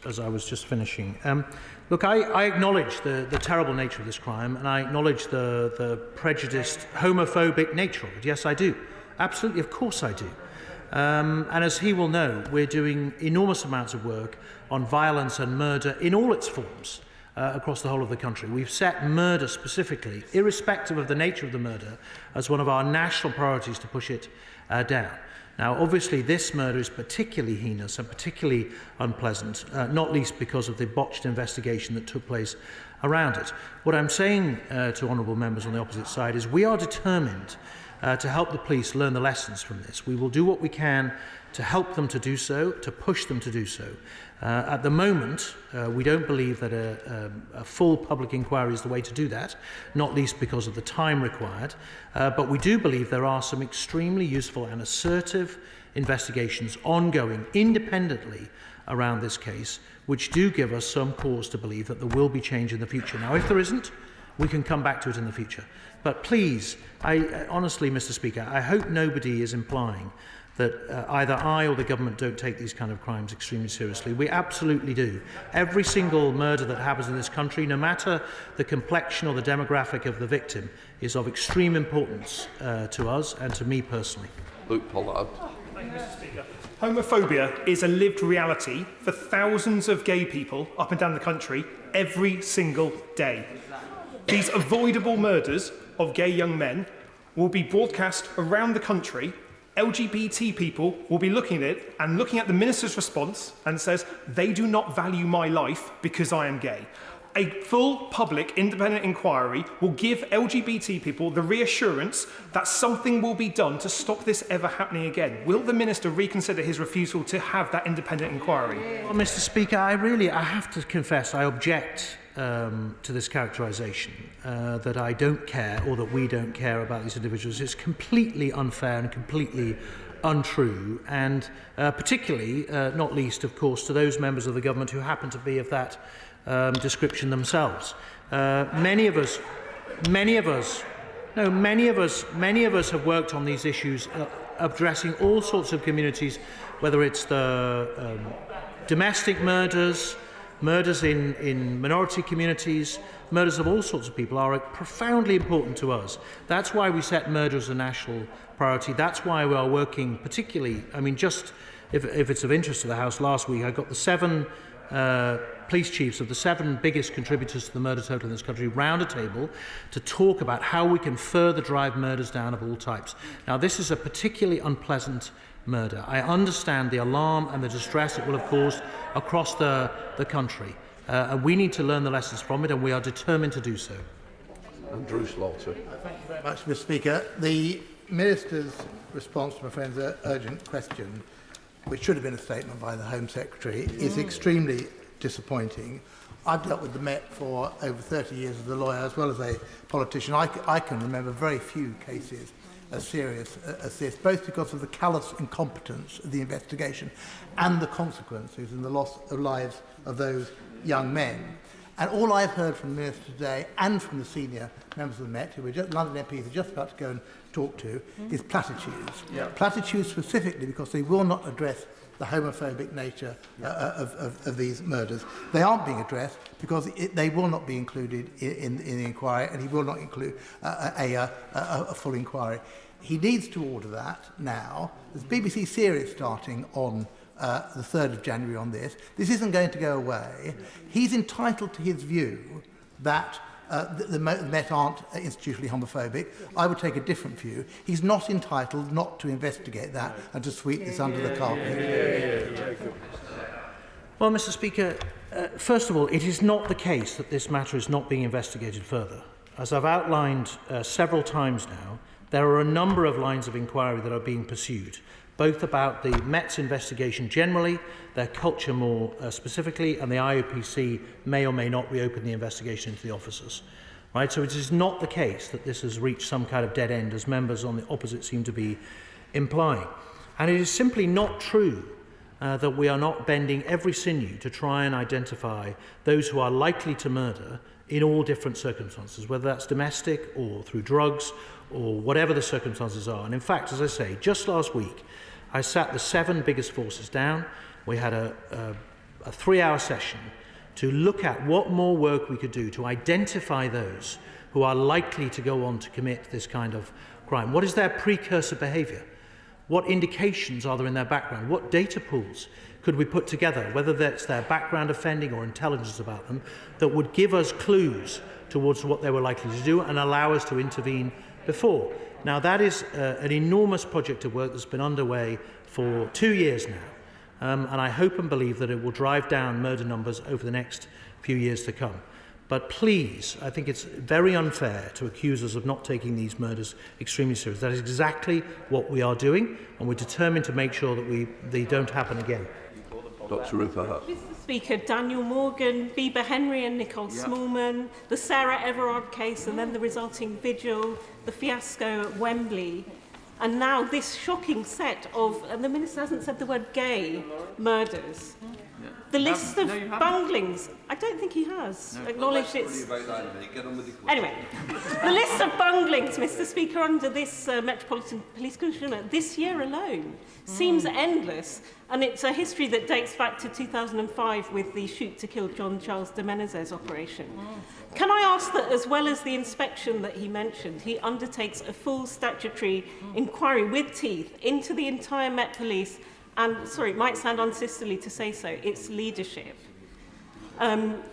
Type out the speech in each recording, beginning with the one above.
as I was just finishing. Look, I acknowledge the terrible nature of this crime, and I acknowledge the prejudiced, homophobic nature of it. Yes, I do. Absolutely, of course I do. And as he will know, we're doing enormous amounts of work on violence and murder in all its forms across the whole of the country. We've set murder specifically, irrespective of the nature of the murder, as one of our national priorities to push it down. Now, obviously, this murder is particularly heinous and particularly unpleasant, not least because of the botched investigation that took place around it. What I'm saying to honourable members on the opposite side is we are determined to help the police learn the lessons from this. We will do what we can to help them to do so, to push them to do so. At the moment, we don't believe that a full public inquiry is the way to do that, not least because of the time required, but we do believe there are some extremely useful and assertive investigations ongoing independently around this case, which do give us some cause to believe that there will be change in the future. Now, if there isn't, we can come back to it in the future. But please, honestly, Mr. Speaker, I hope nobody is implying that either I or the government don't take these kind of crimes extremely seriously. We absolutely do. Every single murder that happens in this country, no matter the complexion or the demographic of the victim, is of extreme importance to us and to me personally. Luke Pollard. Thank you, Mr. Speaker. Homophobia is a lived reality for thousands of gay people up and down the country every single day. These avoidable murders of gay young men will be broadcast around the country. LGBT people will be looking at it and looking at the minister's response and says, they do not value my life because I am gay. A full public independent inquiry will give LGBT people the reassurance that something will be done to stop this ever happening again. Will the minister reconsider his refusal to have that independent inquiry? Well, Mr. Speaker, I have to confess I object to this characterisation that I don't care or that we don't care about these individuals. It's completely unfair and completely untrue, and particularly, not least, of course, to those members of the government who happen to be of that description themselves. Many of us have worked on these issues, addressing all sorts of communities, whether it's the domestic murders, murders in minority communities, murders of all sorts of people are profoundly important to us. That's why we set murder as a national priority. That's why we are working particularly, I mean, just if it's of interest to the House, last week I got the 7 police chiefs of the 7 biggest contributors to the murder total in this country round a table to talk about how we can further drive murders down of all types. Now, this is a particularly unpleasant murder. I understand the alarm and the distress it will have caused across the country. And we need to learn the lessons from it, and we are determined to do so. Andrew Slaughter. Thank you very much, Mr. Speaker. The Minister's response to my friend's urgent question, which should have been a statement by the Home Secretary, is extremely disappointing. I've dealt with the Met for over 30 years as a lawyer as well as a politician. I can remember very few cases as serious as this, both because of the callous incompetence of the investigation and the consequences and the loss of lives of those young men. And all I've heard from the Minister today and from the senior members of the Met, who were just, London MPs are just about to go and talk to, is platitudes. Yeah. Platitudes specifically because they will not address the homophobic nature of these murders. They aren't being addressed because they will not be included in the inquiry, and he will not include a full inquiry. He needs to order that now. There's a BBC series starting on the 3rd of January on this. This isn't going to go away. He's entitled to his view that the Met aren't institutionally homophobic. I would take a different view. He's not entitled not to investigate that and to sweep this under the carpet. Well, Mr. Speaker, first of all, it is not the case that this matter is not being investigated further. As I've outlined several times now, there are a number of lines of inquiry that are being pursued, both about the Met's investigation generally, their culture more specifically, and the IOPC may or may not reopen the investigation into the officers. Right? So it is not the case that this has reached some kind of dead end, as members on the opposite seem to be implying. And it is simply not true that we are not bending every sinew to try and identify those who are likely to murder in all different circumstances, whether that's domestic or through drugs or whatever the circumstances are. And in fact, as I say, just last week, I sat the 7 biggest forces down. We had a a 3-hour session to look at what more work we could do to identify those who are likely to go on to commit this kind of crime. What is their precursor behaviour? What indications are there in their background? What data pools could we put together, whether that's their background offending or intelligence about them, that would give us clues towards what they were likely to do and allow us to intervene before? Now, that is an enormous project of work that's been underway for 2 years now, and I hope and believe that it will drive down murder numbers over the next few years to come. But please, I think it's very unfair to accuse us of not taking these murders extremely seriously. That is exactly what we are doing, and we're determined to make sure that they don't happen again. Dr. Rupert. Mr. Speaker, Daniel Morgan, Bieber Henry and Nicole Smallman, the Sarah Everard case and then the resulting vigil, the fiasco at Wembley, and now this shocking set of, and the Minister hasn't said the word gay, murders. The list of bunglings, I don't think he has acknowledged it's... Anyway, the list of bunglings, Mr. Speaker, under this Metropolitan Police Commissioner this year alone seems endless, and it's a history that dates back to 2005 with the shoot to kill John Charles de Menezes operation. Can I ask that, as well as the inspection that he mentioned, he undertakes a full statutory inquiry with teeth into the entire Met Police and, sorry, it might sound unsisterly to say so, its leadership. And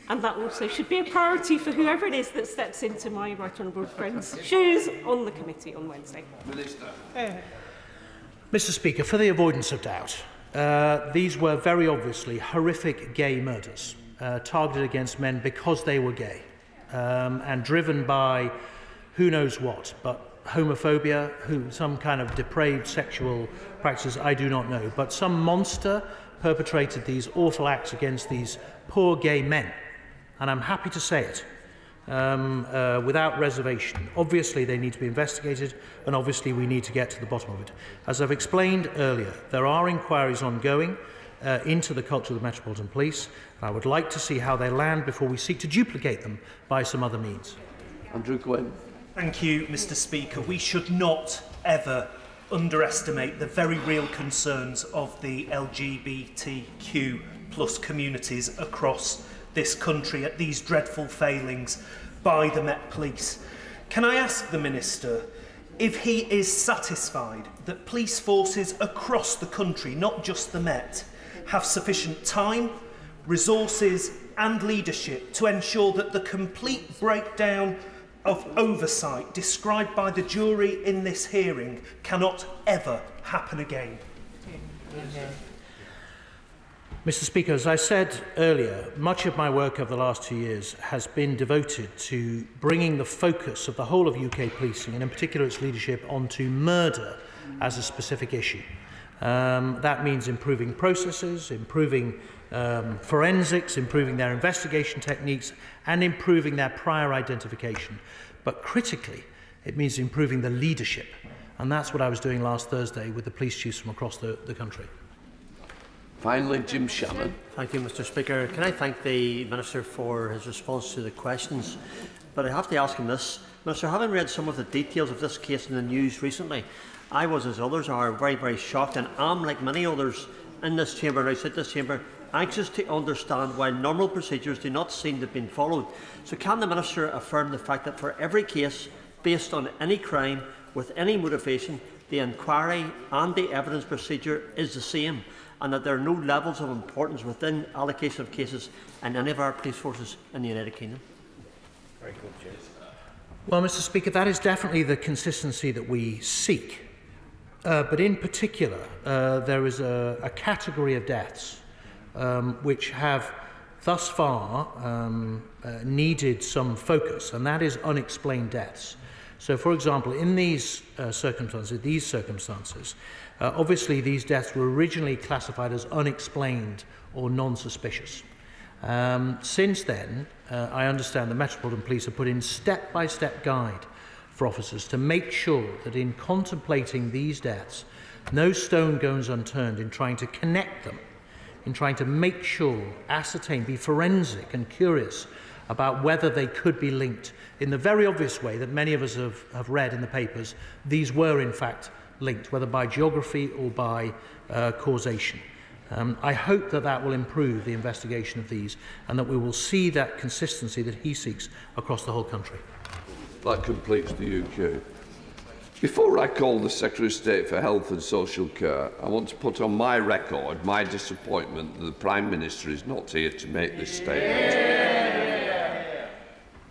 that also should be a priority for whoever it is that steps into my right honourable friend's shoes on the committee on Wednesday. Minister. Mr. Speaker, for the avoidance of doubt, these were very obviously horrific gay murders targeted against men because they were gay and driven by who knows what, but homophobia, some kind of depraved sexual practices, I do not know. But some monster perpetrated these awful acts against these poor gay men. And I'm happy to say it without reservation. Obviously, they need to be investigated, and obviously we need to get to the bottom of it. As I've explained earlier, there are inquiries ongoing into the culture of the Metropolitan Police. I would like to see how they land before we seek to duplicate them by some other means. Andrew Gwynn. Thank you, Mr. Speaker. We should not ever underestimate the very real concerns of the LGBTQ plus communities across this country at these dreadful failings by the Met Police. Can I ask the Minister if he is satisfied that police forces across the country, not just the Met, have sufficient time, resources and leadership to ensure that the complete breakdown of oversight described by the jury in this hearing cannot ever happen again? Mr. Speaker, as I said earlier, much of my work over the last 2 years has been devoted to bringing the focus of the whole of UK policing, and in particular its leadership, onto murder as a specific issue. That means improving processes, improving forensics, improving their investigation techniques, and improving their prior identification. But critically, it means improving the leadership. And that's what I was doing last Thursday with the police chiefs from across the country. Finally, Jim Shannon. Thank you, Mr. Speaker. Can I thank the Minister for his response to the questions? But I have to ask him this. Minister, having read some of the details of this case in the news recently, I was, as others are, very, very shocked, and am, like many others in this chamber and outside this chamber, anxious to understand why normal procedures do not seem to have been followed. So can the Minister affirm the fact that for every case based on any crime with any motivation, the inquiry and the evidence procedure is the same, and that there are no levels of importance within allocation of cases in any of our police forces in the United Kingdom? Very good, James. Well, Mr. Speaker, that is definitely the consistency that we seek. But in particular, there is a category of deaths which have thus far needed some focus, and that is unexplained deaths. So, for example, in these circumstances, obviously these deaths were originally classified as unexplained or non-suspicious. Since then, I understand the Metropolitan Police have put in step-by-step guide for officers to make sure that in contemplating these deaths, no stone goes unturned in trying to connect them, in trying to make sure, ascertain, be forensic and curious about whether they could be linked in the very obvious way that many of us have read in the papers. These were in fact linked, whether by geography or by causation. I hope that that will improve the investigation of these and that we will see that consistency that he seeks across the whole country. That completes the UK. Before I call the Secretary of State for Health and Social Care, I want to put on my record my disappointment that the Prime Minister is not here to make this statement.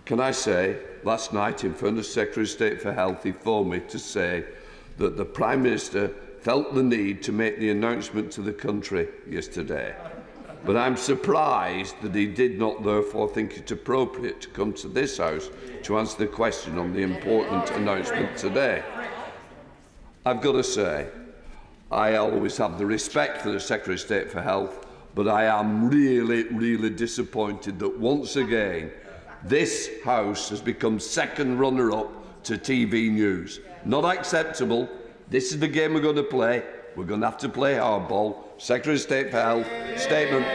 Can I say, last night in front of Secretary of State for Health, he phoned me to say that the Prime Minister felt the need to make the announcement to the country yesterday. But I'm surprised that he did not therefore think it appropriate to come to this House to answer the question on the important announcement today. I've got to say, I always have the respect for the Secretary of State for Health, but I am really disappointed that once again this House has become second runner-up to TV news. Not acceptable. This is the game we're going to play. We're going to have to play hardball. Secretary of State for Health, statement.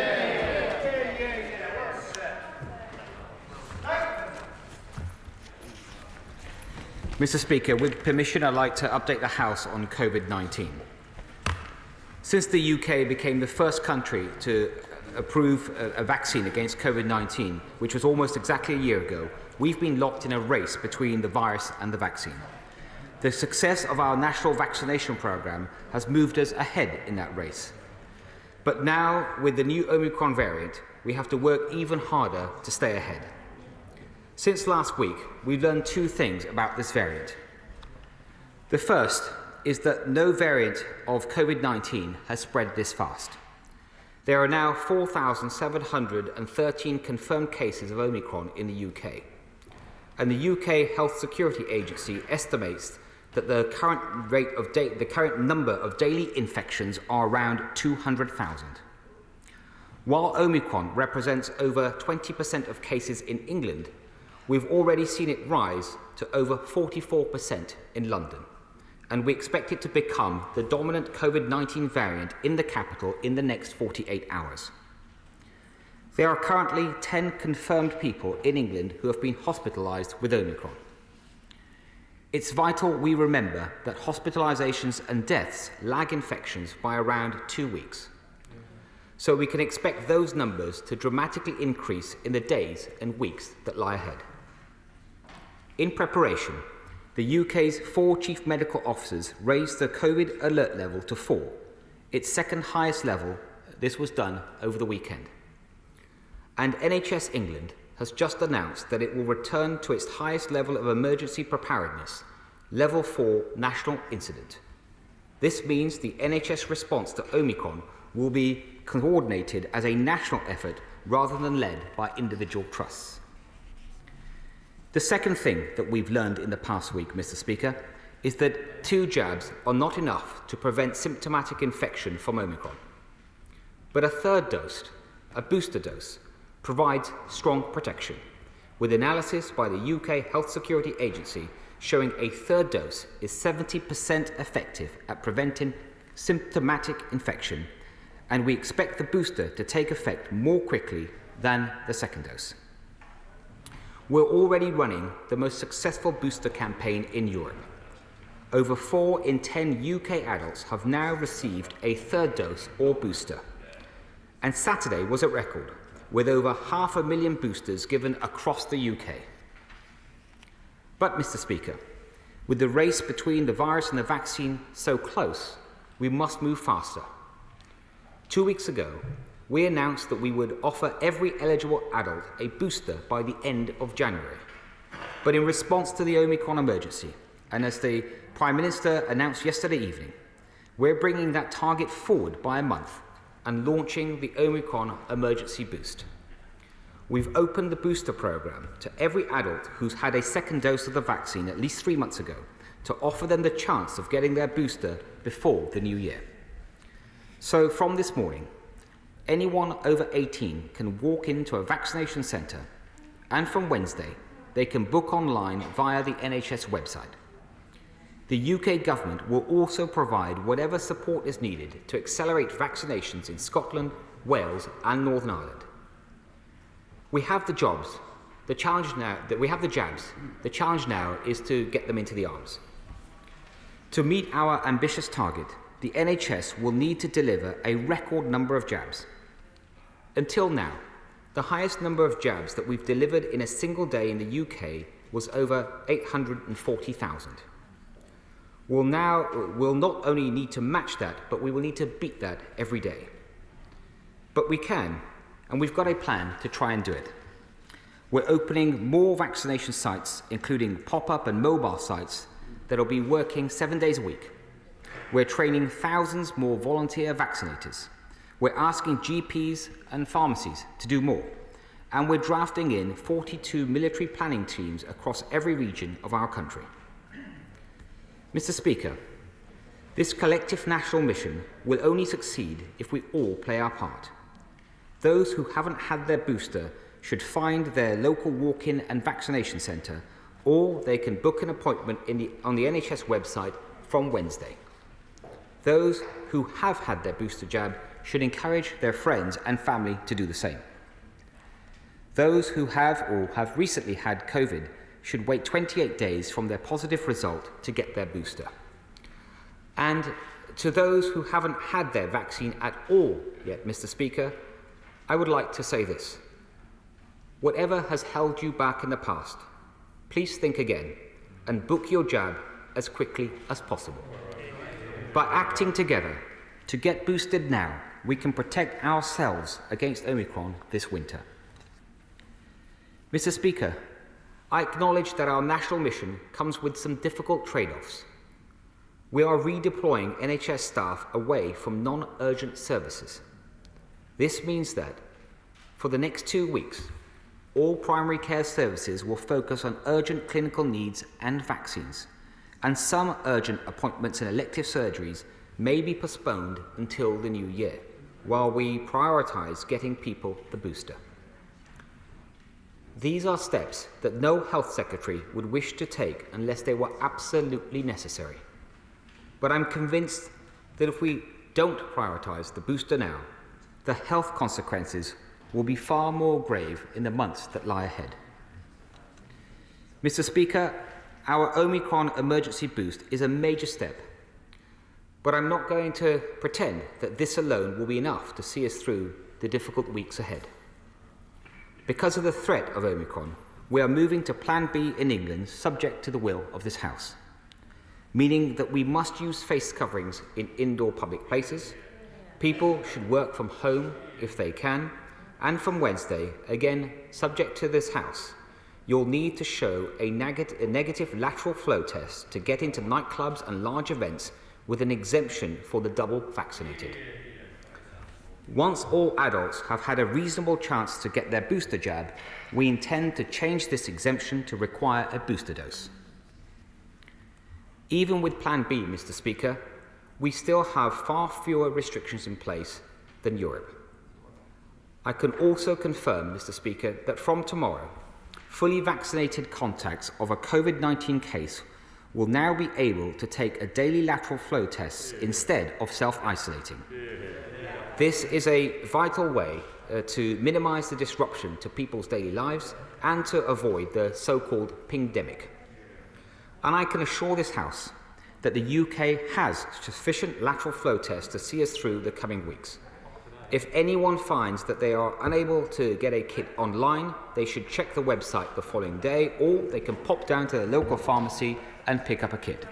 Mr. Speaker, with permission, I'd like to update the House on COVID-19. Since the UK became the first country to approve a vaccine against COVID-19, which was almost exactly a year ago, we've been locked in a race between the virus and the vaccine. The success of our national vaccination programme has moved us ahead in that race. But now, with the new Omicron variant, we have to work even harder to stay ahead. Since last week, we've learned two things about this variant. The first is that no variant of COVID-19 has spread this fast. There are now 4,713 confirmed cases of Omicron in the UK. And the UK Health Security Agency estimates that the current number of daily infections are around 200,000. While Omicron represents over 20% of cases in England, we've already seen it rise to over 44% in London, and we expect it to become the dominant COVID-19 variant in the capital in the next 48 hours. There are currently 10 confirmed people in England who have been hospitalised with Omicron. It's vital we remember that hospitalisations and deaths lag infections by around 2 weeks. So we can expect those numbers to dramatically increase in the days and weeks that lie ahead. In preparation, the UK's 4 chief medical officers raised the COVID alert level to 4, its second highest level. This was done over the weekend. And NHS England has just announced that it will return to its highest level of emergency preparedness, level 4 national incident. This means the NHS response to Omicron will be coordinated as a national effort rather than led by individual trusts. The second thing that we've learned in the past week, Mr. Speaker, is that 2 jabs are not enough to prevent symptomatic infection from Omicron. But a third dose, a booster dose, provides strong protection, with analysis by the UK Health Security Agency showing a third dose is 70% effective at preventing symptomatic infection, and we expect the booster to take effect more quickly than the second dose. We're already running the most successful booster campaign in Europe. Over 4 in 10 UK adults have now received a third dose or booster. And Saturday was a record, with over 500,000 boosters given across the UK. But, Mr. Speaker, with the race between the virus and the vaccine so close, we must move faster. 2 weeks ago, we announced that we would offer every eligible adult a booster by the end of January. But in response to the Omicron emergency, and as the Prime Minister announced yesterday evening, we're bringing that target forward by a month and launching the Omicron emergency boost. We've opened the booster programme to every adult who's had a second dose of the vaccine at least 3 months ago to offer them the chance of getting their booster before the new year. So from this morning, anyone over 18 can walk into a vaccination centre, and from Wednesday, they can book online via the NHS website. The UK government will also provide whatever support is needed to accelerate vaccinations in Scotland, Wales and Northern Ireland. We have the jobs. The challenge now that we have the jabs. The challenge now is to get them into the arms. To meet our ambitious target, the NHS will need to deliver a record number of jabs. Until now, the highest number of jabs that we've delivered in a single day in the UK was over 840,000. We'll not only need to match that, but we will need to beat that every day. But we can, and we've got a plan to try and do it. We're opening more vaccination sites, including pop-up and mobile sites, that will be working 7 days a week. We're training thousands more volunteer vaccinators. We're asking GPs and pharmacies to do more. And we're drafting in 42 military planning teams across every region of our country. Mr. Speaker, this collective national mission will only succeed if we all play our part. Those who haven't had their booster should find their local walk-in and vaccination centre, or they can book an appointment on the NHS website from Wednesday. Those who have had their booster jab should encourage their friends and family to do the same. Those who have or have recently had COVID should wait 28 days from their positive result to get their booster. And to those who haven't had their vaccine at all yet, Mr. Speaker, I would like to say this. Whatever has held you back in the past, please think again and book your jab as quickly as possible. By acting together to get boosted now, we can protect ourselves against Omicron this winter. Mr. Speaker, I acknowledge that our national mission comes with some difficult trade-offs. We are redeploying NHS staff away from non-urgent services. This means that, for the next 2 weeks, all primary care services will focus on urgent clinical needs and vaccines, and some urgent appointments and elective surgeries may be postponed until the new year, while we prioritise getting people the booster. These are steps that no health secretary would wish to take unless they were absolutely necessary. But I'm convinced that if we don't prioritise the booster now, the health consequences will be far more grave in the months that lie ahead. Mr. Speaker, our Omicron emergency boost is a major step, but I'm not going to pretend that this alone will be enough to see us through the difficult weeks ahead. Because of the threat of Omicron, we are moving to Plan B in England subject to the will of this House, meaning that we must use face coverings in indoor public places. People should work from home if they can, and from Wednesday, again subject to this House, you'll need to show a negative lateral flow test to get into nightclubs and large events with an exemption for the double vaccinated. Once all adults have had a reasonable chance to get their booster jab, we intend to change this exemption to require a booster dose. Even with Plan B, Mr. Speaker, we still have far fewer restrictions in place than Europe. I can also confirm, Mr. Speaker, that from tomorrow, fully vaccinated contacts of a COVID-19 case will now be able to take a daily lateral flow test instead of self-isolating. This is a vital way to minimise the disruption to people's daily lives and to avoid the so-called pingdemic. And I can assure this House that the UK has sufficient lateral flow tests to see us through the coming weeks. If anyone finds that they are unable to get a kit online, they should check the website the following day, or they can pop down to the local pharmacy and pick up a kit.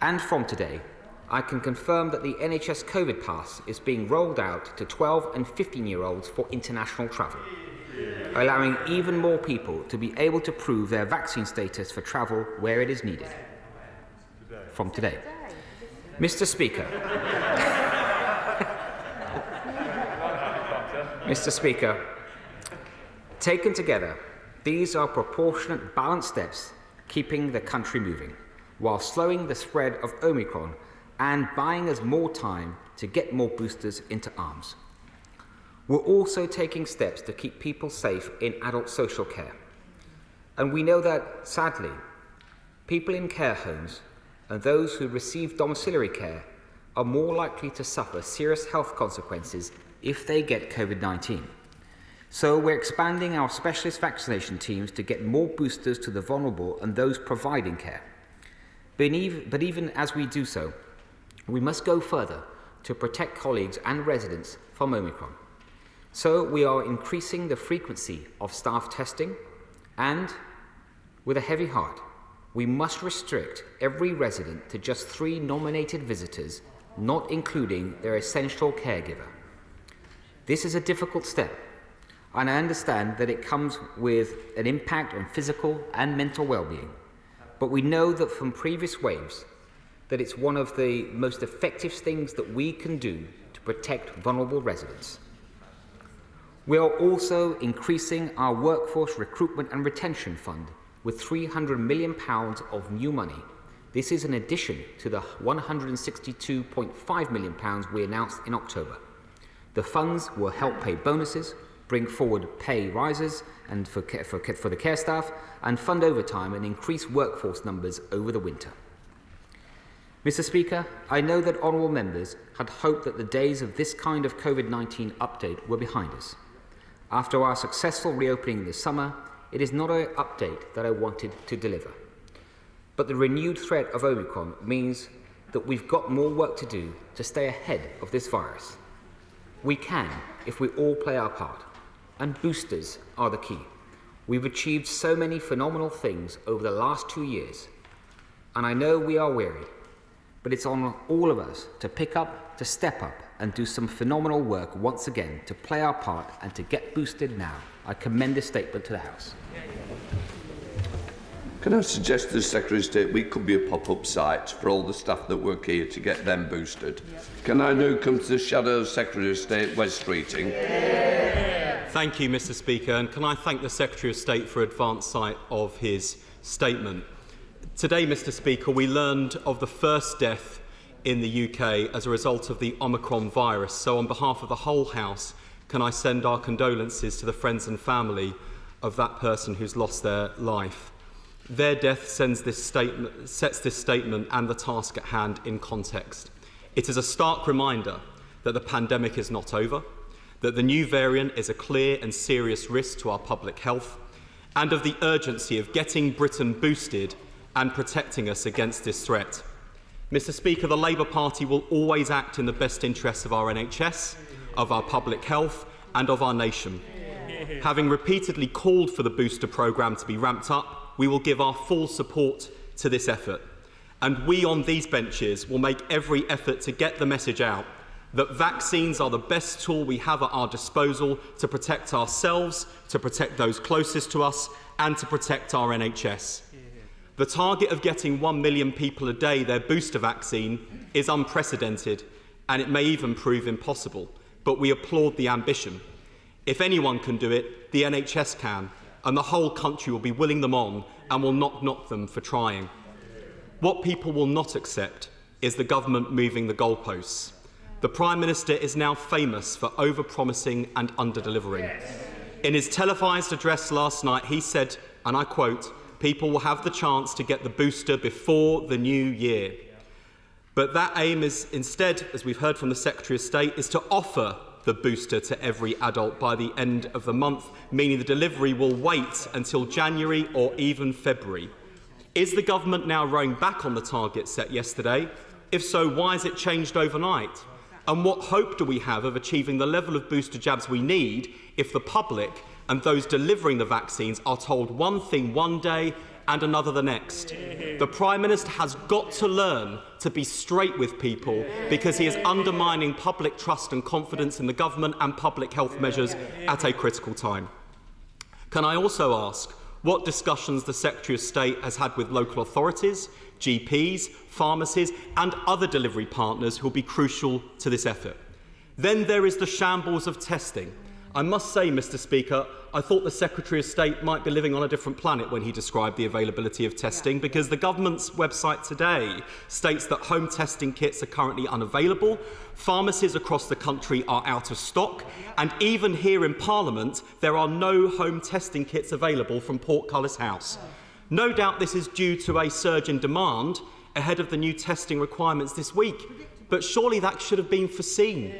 And from today, I can confirm that the NHS COVID Pass is being rolled out to 12 and 15-year-olds for international travel, allowing even more people to be able to prove their vaccine status for travel where it is needed. From today. Mr. Speaker, Mr. Speaker, taken together, these are proportionate, balanced steps keeping the country moving, while slowing the spread of Omicron and buying us more time to get more boosters into arms. We're also taking steps to keep people safe in adult social care. And we know that, sadly, people in care homes and those who receive domiciliary care are more likely to suffer serious health consequences if they get COVID-19. So we're expanding our specialist vaccination teams to get more boosters to the vulnerable and those providing care. But even as we do so, We must go further to protect colleagues and residents from Omicron. So we are increasing the frequency of staff testing and, with a heavy heart, we must restrict every resident to just 3 nominated visitors, not including their essential caregiver. This is a difficult step, and I understand that it comes with an impact on physical and mental well-being. But we know that from previous waves that it's one of the most effective things that we can do to protect vulnerable residents. We are also increasing our workforce recruitment and retention fund with £300 million of new money. This is in addition to the £162.5 million we announced in October. The funds will help pay bonuses, bring forward pay rises and for the care staff, and fund overtime and increase workforce numbers over the winter. Mr. Speaker, I know that honourable members had hoped that the days of this kind of COVID-19 update were behind us. After our successful reopening this summer, it is not an update that I wanted to deliver. But the renewed threat of Omicron means that we've got more work to do to stay ahead of this virus. We can if we all play our part, and boosters are the key. We've achieved so many phenomenal things over the last 2 years, and I know we are weary, but it's on all of us to pick up, to step up, and do some phenomenal work once again to play our part and to get boosted now. I commend this statement to the House. Can I suggest to the Secretary of State we could be a pop-up site for all the staff that work here to get them boosted? Can I now come to the Shadow Secretary of State, West Streeting? Thank you, Mr. Speaker, and can I thank the Secretary of State for advance sight of his statement. Today, Mr. Speaker, we learned of the first death in the UK as a result of the Omicron virus. So on behalf of the whole House, can I send our condolences to the friends and family of that person who's lost their life. Their death sets this statement and the task at hand in context. It is a stark reminder that the pandemic is not over, that the new variant is a clear and serious risk to our public health, and of the urgency of getting Britain boosted and protecting us against this threat. Mr. Speaker, the Labour Party will always act in the best interests of our NHS, of our public health and of our nation. Having repeatedly called for the booster programme to be ramped up, we will give our full support to this effort. And we on these benches will make every effort to get the message out that vaccines are the best tool we have at our disposal to protect ourselves, to protect those closest to us, and to protect our NHS. The target of getting 1 million people a day their booster vaccine is unprecedented, and it may even prove impossible. But we applaud the ambition. If anyone can do it, the NHS can, and the whole country will be willing them on and will not knock them for trying. What people will not accept is the government moving the goalposts. The Prime Minister is now famous for over-promising and under-delivering. In his televised address last night, he said, and I quote, "People will have the chance to get the booster before the new year." But that aim is instead, as we've heard from the Secretary of State, is to offer the booster to every adult by the end of the month, meaning the delivery will wait until January or even February. Is the government now rowing back on the target set yesterday? If so, why has it changed overnight? And what hope do we have of achieving the level of booster jabs we need if the public and those delivering the vaccines are told one thing one day and another the next? The Prime Minister has got to learn to be straight with people because he is undermining public trust and confidence in the government and public health measures at a critical time. Can I also ask what discussions the Secretary of State has had with local authorities, GPs, pharmacies and other delivery partners who will be crucial to this effort? Then there is the shambles of testing. I must say, Mr. Speaker, I thought the Secretary of State might be living on a different planet when he described the availability of testing, because the government's website today states that home testing kits are currently unavailable, pharmacies across the country are out of stock, and even here in Parliament there are no home testing kits available from Portcullis House. No doubt this is due to a surge in demand ahead of the new testing requirements this week, but surely that should have been foreseen.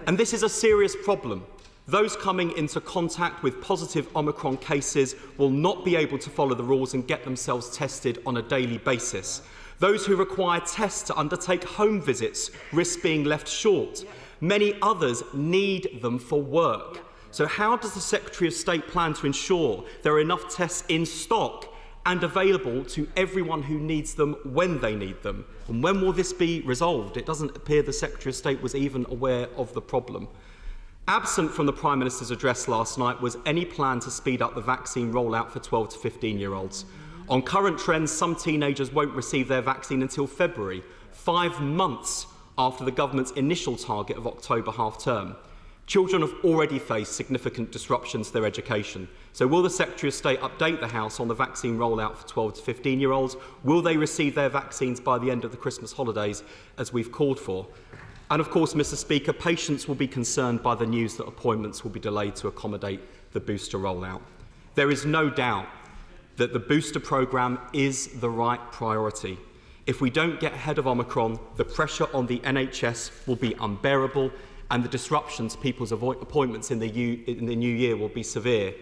And this is a serious problem. Those coming into contact with positive Omicron cases will not be able to follow the rules and get themselves tested on a daily basis. Those who require tests to undertake home visits risk being left short. Many others need them for work. So how does the Secretary of State plan to ensure there are enough tests in stock and available to everyone who needs them when they need them? And when will this be resolved? It doesn't appear the Secretary of State was even aware of the problem. Absent from the Prime Minister's address last night was any plan to speed up the vaccine rollout for 12 to 15-year-olds. On current trends, some teenagers won't receive their vaccine until February, 5 months after the government's initial target of October half-term. Children have already faced significant disruptions to their education. So will the Secretary of State update the House on the vaccine rollout for 12 to 15-year-olds? Will they receive their vaccines by the end of the Christmas holidays, as we've called for? And of course, Mr. Speaker, patients will be concerned by the news that appointments will be delayed to accommodate the booster rollout. There is no doubt that the booster programme is the right priority. If we don't get ahead of Omicron, the pressure on the NHS will be unbearable and the disruptions to people's appointments in the new year will be severe.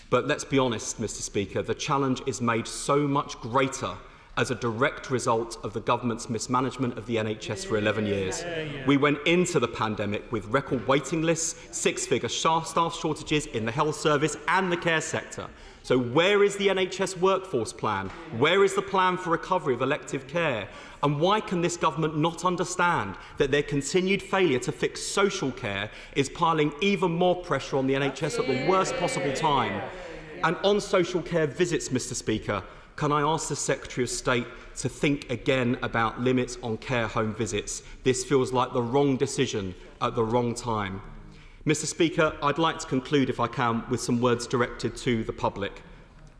But let's be honest, Mr. Speaker, the challenge is made so much greater as a direct result of the government's mismanagement of the NHS for 11 years. We went into the pandemic with record waiting lists, six-figure staff shortages in the health service and the care sector. So where is the NHS workforce plan? Where is the plan for recovery of elective care? And why can this government not understand that their continued failure to fix social care is piling even more pressure on the NHS at the worst possible time? And on social care visits, Mr. Speaker, can I ask the Secretary of State to think again about limits on care home visits? This feels like the wrong decision at the wrong time. Mr. Speaker, I'd like to conclude, if I can, with some words directed to the public.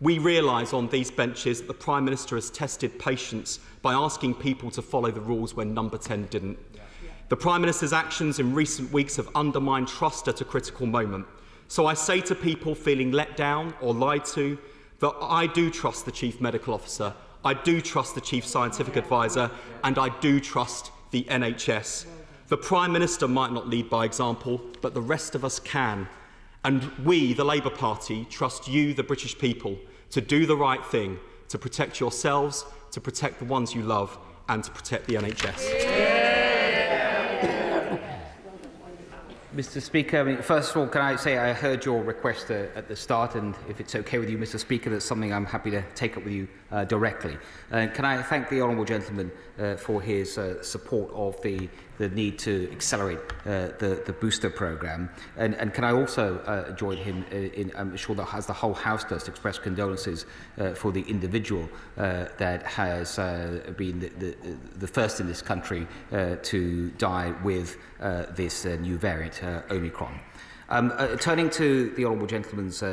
We realise on these benches that the Prime Minister has tested patience by asking people to follow the rules when Number 10 didn't. The Prime Minister's actions in recent weeks have undermined trust at a critical moment. So I say to people feeling let down or lied to that I do trust the Chief Medical Officer, I do trust the Chief Scientific Advisor, and I do trust the NHS. The Prime Minister might not lead by example, but the rest of us can. And we, the Labour Party, trust you, the British people, to do the right thing, to protect yourselves, to protect the ones you love, and to protect the NHS. Mr. Speaker, first of all, can I say I heard your request at the start, and if it's okay with you, Mr. Speaker, that's something I'm happy to take up with you directly. Can I thank the honourable gentleman for his support of the need to accelerate the booster programme, and can I also join him in, I'm sure that as the whole House does, to express condolences for the individual that has been the first in this country to die with this new variant, Omicron. Turning to the honourable gentleman's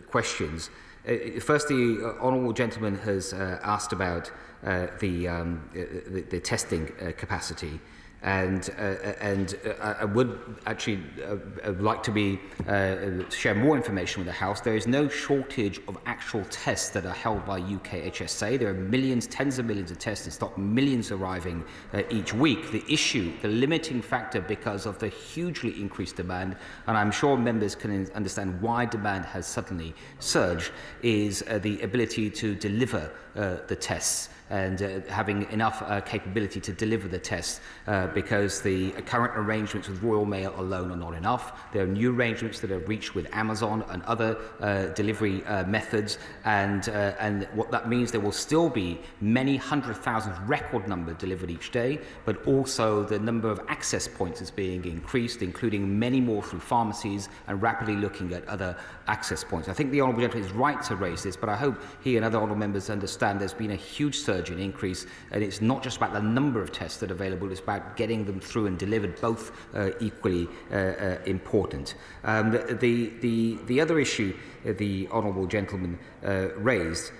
questions, first, the honourable gentleman has asked about the testing capacity. And I would actually like to share more information with the House. There is no shortage of actual tests that are held by UK HSA. There are millions, tens of millions of tests in stock, millions arriving each week. The issue, the limiting factor because of the hugely increased demand, and I'm sure members can understand why demand has suddenly surged, is the ability to deliver the tests and having enough capability to deliver the tests because the current arrangements with Royal Mail alone are not enough. There are new arrangements that are reached with Amazon and other delivery methods, and what that means, there will still be many 100,000 record number delivered each day, but also the number of access points is being increased, including many more through pharmacies and rapidly looking at other access points. I think the honourable gentleman is right to raise this, but I hope he and other honourable members understand there's been a huge surge in increase, and it's not just about the number of tests that are available, it's about getting them through and delivered, both equally important. The other issue the honourable gentleman raised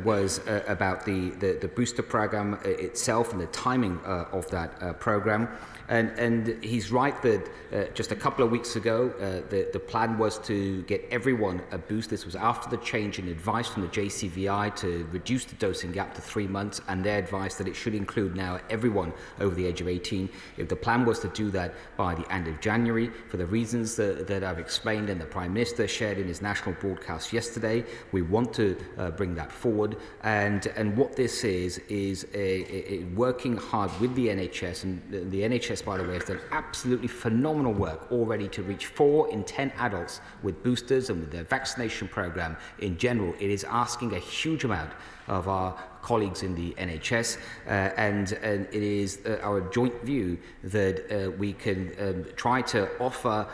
was about the booster programme itself and the timing of that programme. And he's right that just a couple of weeks ago, the plan was to get everyone a boost. This was after the change in advice from the JCVI to reduce the dosing gap to 3 3 months, and their advice that it should include now everyone over the age of 18. If the plan was to do that by the end of January, for the reasons that I've explained and the Prime Minister shared in his national broadcast yesterday, we want to bring that forward. And what this is a working hard with the NHS, and the NHS, by the way, has done absolutely phenomenal work already to reach 4 in 10 adults with boosters, and with their vaccination programme in general. It is asking a huge amount of our colleagues in the NHS, and it is our joint view that we can try to offer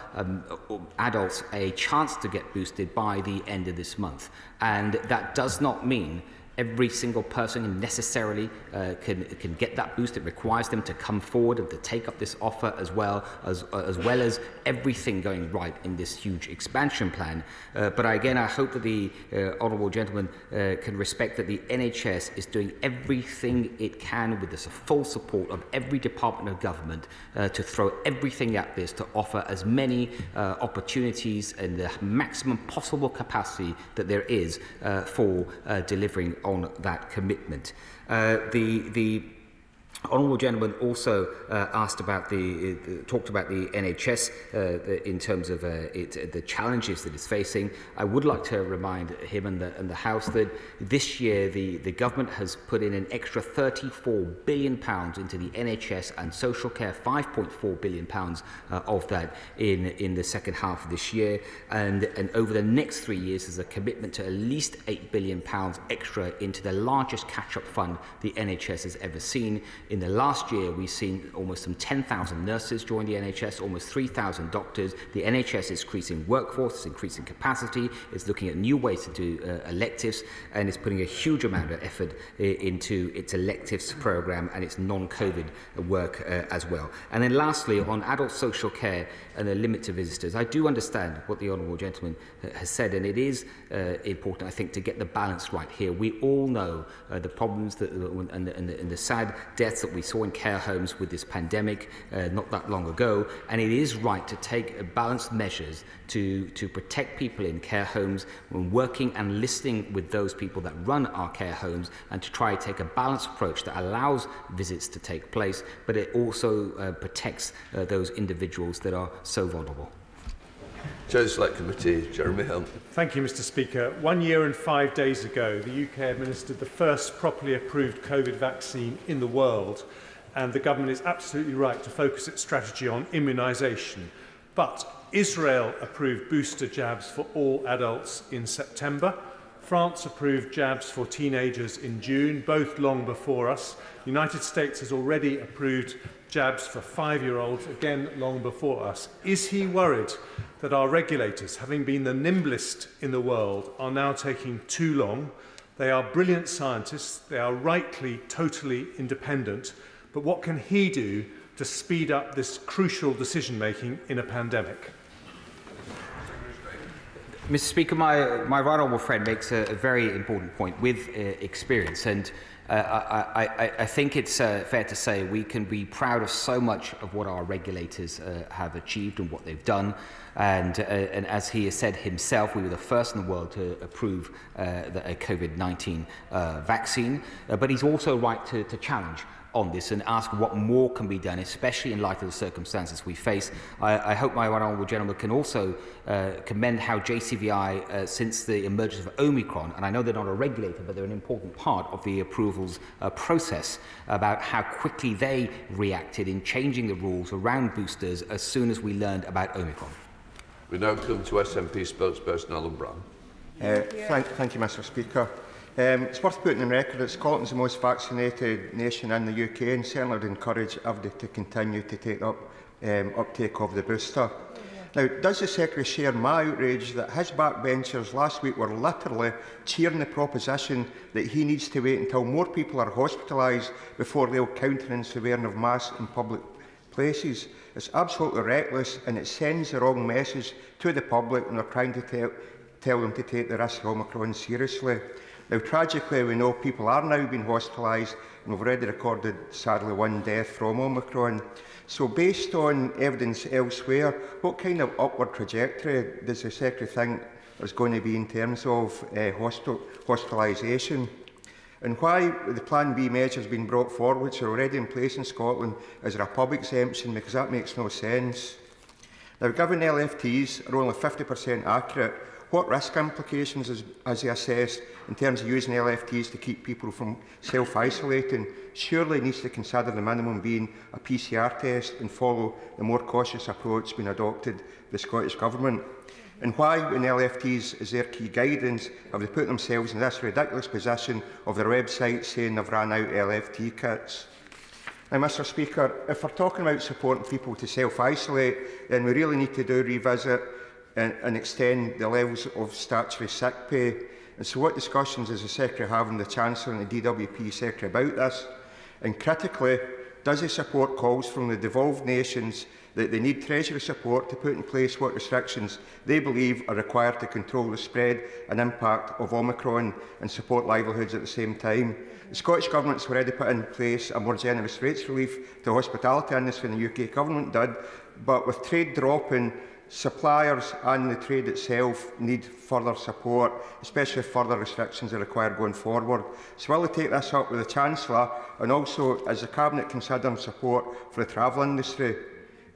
adults a chance to get boosted by the end of this month. And that does not mean every single person necessarily can get that boost. It requires them to come forward and to take up this offer, as well as everything going right in this huge expansion plan. But again, I hope that the honourable gentleman can respect that the NHS is doing everything it can, with the full support of every department of government, to throw everything at this to offer as many opportunities and the maximum possible capacity that there is for delivering on that commitment. The honourable gentleman also talked about the NHS in terms of the challenges that it's facing. I would like to remind him and the House that this year the government has put in an extra £34 billion into the NHS and social care, £5.4 billion of that in the second half of this year, and over the next 3 years there's a commitment to at least £8 billion extra into the largest catch-up fund the NHS has ever seen. In the last year, we've seen almost some 10,000 nurses join the NHS, almost 3,000 doctors. The NHS is increasing workforce, it's increasing capacity, it's looking at new ways to do electives, and it's putting a huge amount of effort into its electives programme and its non-COVID work as well. And then lastly, on adult social care and the limit to visitors, I do understand what the honourable gentleman has said, and it is important, I think, to get the balance right here. We all know the problems and the sad deaths that we saw in care homes with this pandemic not that long ago, and it is right to take balanced measures to protect people in care homes when working and listening with those people that run our care homes, and to try to take a balanced approach that allows visits to take place, but it also protects those individuals that are so vulnerable. Chair Select Committee, Jeremy Hill. Thank you, Mr. Speaker. 1 year and 5 days ago, the UK administered the first properly approved COVID vaccine in the world, and the government is absolutely right to focus its strategy on immunisation. But Israel approved booster jabs for all adults in September. France approved jabs for teenagers in June, both long before us. The United States has already approved jabs for 5-year-olds, again long before us. Is he worried that our regulators, having been the nimblest in the world, are now taking too long? They are brilliant scientists, they are rightly totally independent, but what can he do to speed up this crucial decision-making in a pandemic? Mr. Speaker, my right honourable friend makes a very important point with experience, and I think it's fair to say we can be proud of so much of what our regulators have achieved and what they've done. And as he has said himself, we were the first in the world to approve a COVID-19 vaccine. But he's also right to challenge on this and ask what more can be done, especially in light of the circumstances we face. I hope my honourable gentleman can also commend how JCVI, since the emergence of Omicron, and I know they're not a regulator, but they're an important part of the approvals process, about how quickly they reacted in changing the rules around boosters as soon as we learned about Omicron. We now come to SNP spokesperson Alan Brown. Thank you, Mr. Speaker. It's worth putting on record that Scotland's the most vaccinated nation in the UK, and certainly would encourage everybody to continue to take up uptake of the booster. Now, does the Secretary share my outrage that his backbenchers last week were literally cheering the proposition that he needs to wait until more people are hospitalised before they'll countenance the wearing of masks in public places? It's absolutely reckless, and it sends the wrong message to the public when they're trying to tell them to take the risk of Omicron seriously. Now, tragically, we know people are now being hospitalised, and we've already recorded, sadly, 1 death from Omicron. So, based on evidence elsewhere, what kind of upward trajectory does the Secretary think there's going to be in terms of hospitalisation? And why the Plan B measures being brought forward, which are already in place in Scotland, is there a pub exemption? Because that makes no sense. Now, given LFTs are only 50% accurate, what risk implications has he assessed in terms of using LFTs to keep people from self-isolating? Surely he needs to consider the minimum being a PCR test and follow the more cautious approach being adopted by the Scottish Government. And why, when LFTs is their key guidance, have they put themselves in this ridiculous position of their website saying they've run out LFT kits? Now, Mr Speaker, if we're talking about supporting people to self-isolate, then we really need to revisit and extend the levels of statutory sick pay. And so what discussions is the Secretary having with the Chancellor and the DWP Secretary about this? And critically, does he support calls from the devolved nations that they need Treasury support to put in place what restrictions they believe are required to control the spread and impact of Omicron and support livelihoods at the same time? The Scottish Government has already put in place a more generous rates relief to the hospitality industry than the UK Government did, but with trade dropping, suppliers and the trade itself need further support, especially if further restrictions are required going forward. So will he take this up with the Chancellor, and also is the Cabinet considering support for the travel industry?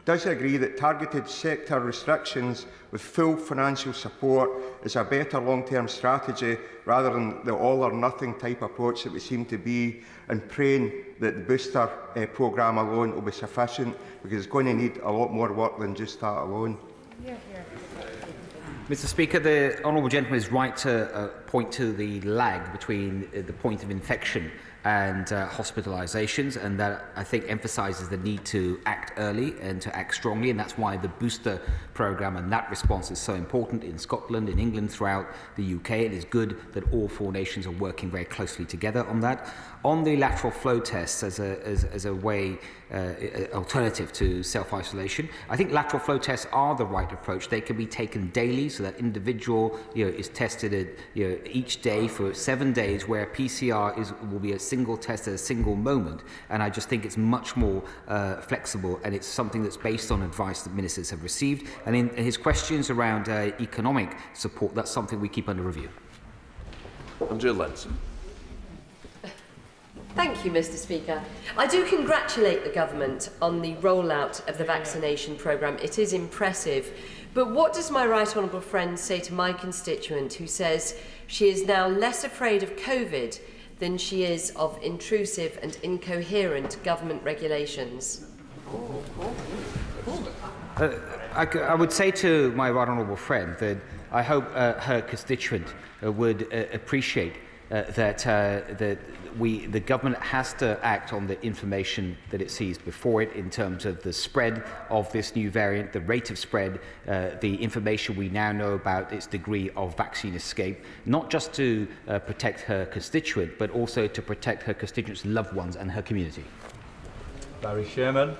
Does he agree that targeted sector restrictions with full financial support is a better long-term strategy rather than the all-or-nothing type approach that we seem to be, and praying that the booster programme alone will be sufficient, because it's going to need a lot more work than just that alone? Mr Speaker, the honourable gentleman is right to point to the lag between the point of infection and hospitalisations, and that I think emphasises the need to act early and to act strongly, and that's why the booster programme and that response is so important in Scotland, in England, throughout the UK. It is good that all four nations are working very closely together on that. On the lateral flow tests as a way alternative to self-isolation, I think lateral flow tests are the right approach. They can be taken daily, so that individual is tested each day for 7 days, where PCR will be a single test at a single moment. And I just think it's much more flexible, and it's something that's based on advice that ministers have received. And in his questions around economic support, that's something we keep under review. Andrea Lenson. Thank you, Mr Speaker. I do congratulate the Government on the rollout of the vaccination programme. It is impressive. But what does my right honourable friend say to my constituent who says she is now less afraid of COVID than she is of intrusive and incoherent government regulations? I would say to my right honourable friend that I hope her constituent would appreciate that the government has to act on the information that it sees before it in terms of the spread of this new variant, the rate of spread, the information we now know about its degree of vaccine escape, not just to protect her constituent, but also to protect her constituents' loved ones and her community. Barry Sherman.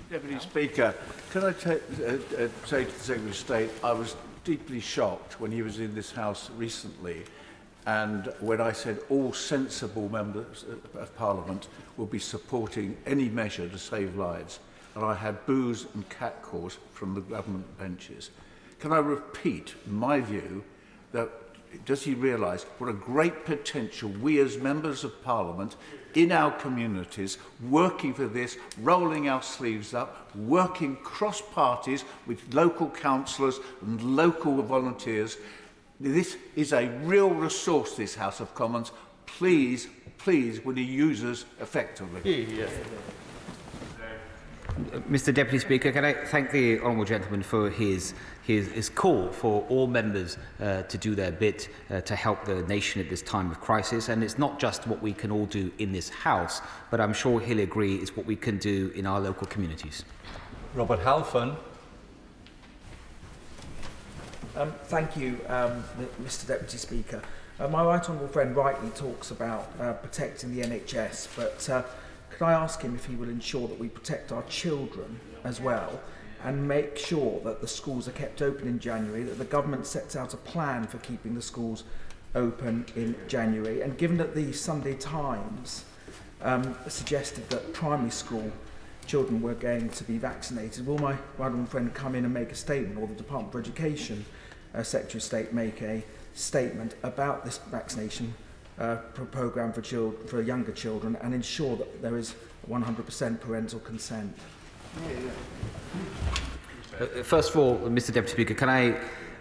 Deputy Speaker, can I say to the Secretary of State, I was deeply shocked when he was in this House recently, and when I said all sensible members of Parliament will be supporting any measure to save lives, and I had boos and catcalls from the government benches. Can I repeat my view that does he realise what a great potential we as members of Parliament in our communities, working for this, rolling our sleeves up, working cross parties with local councillors and local volunteers. This is a real resource, this House of Commons. Please, please, will he use us effectively? Yes. Mr Deputy Speaker, can I thank the honourable gentleman for his call for all members to do their bit to help the nation at this time of crisis. And it's not just what we can all do in this House, but I'm sure he'll agree it's what we can do in our local communities. Robert Halfon. Thank you, Mr Deputy Speaker. My right honourable friend rightly talks about protecting the NHS, but could I ask him if he will ensure that we protect our children as well, and make sure that the schools are kept open in January, that the government sets out a plan for keeping the schools open in January? And given that the Sunday Times suggested that primary school children were going to be vaccinated, will my right honourable friend come in and make a statement, or the Department for Education Secretary of State make a statement about this vaccination programme for younger children and ensure that there is 100% parental consent? First of all, Mr. Deputy Speaker, can I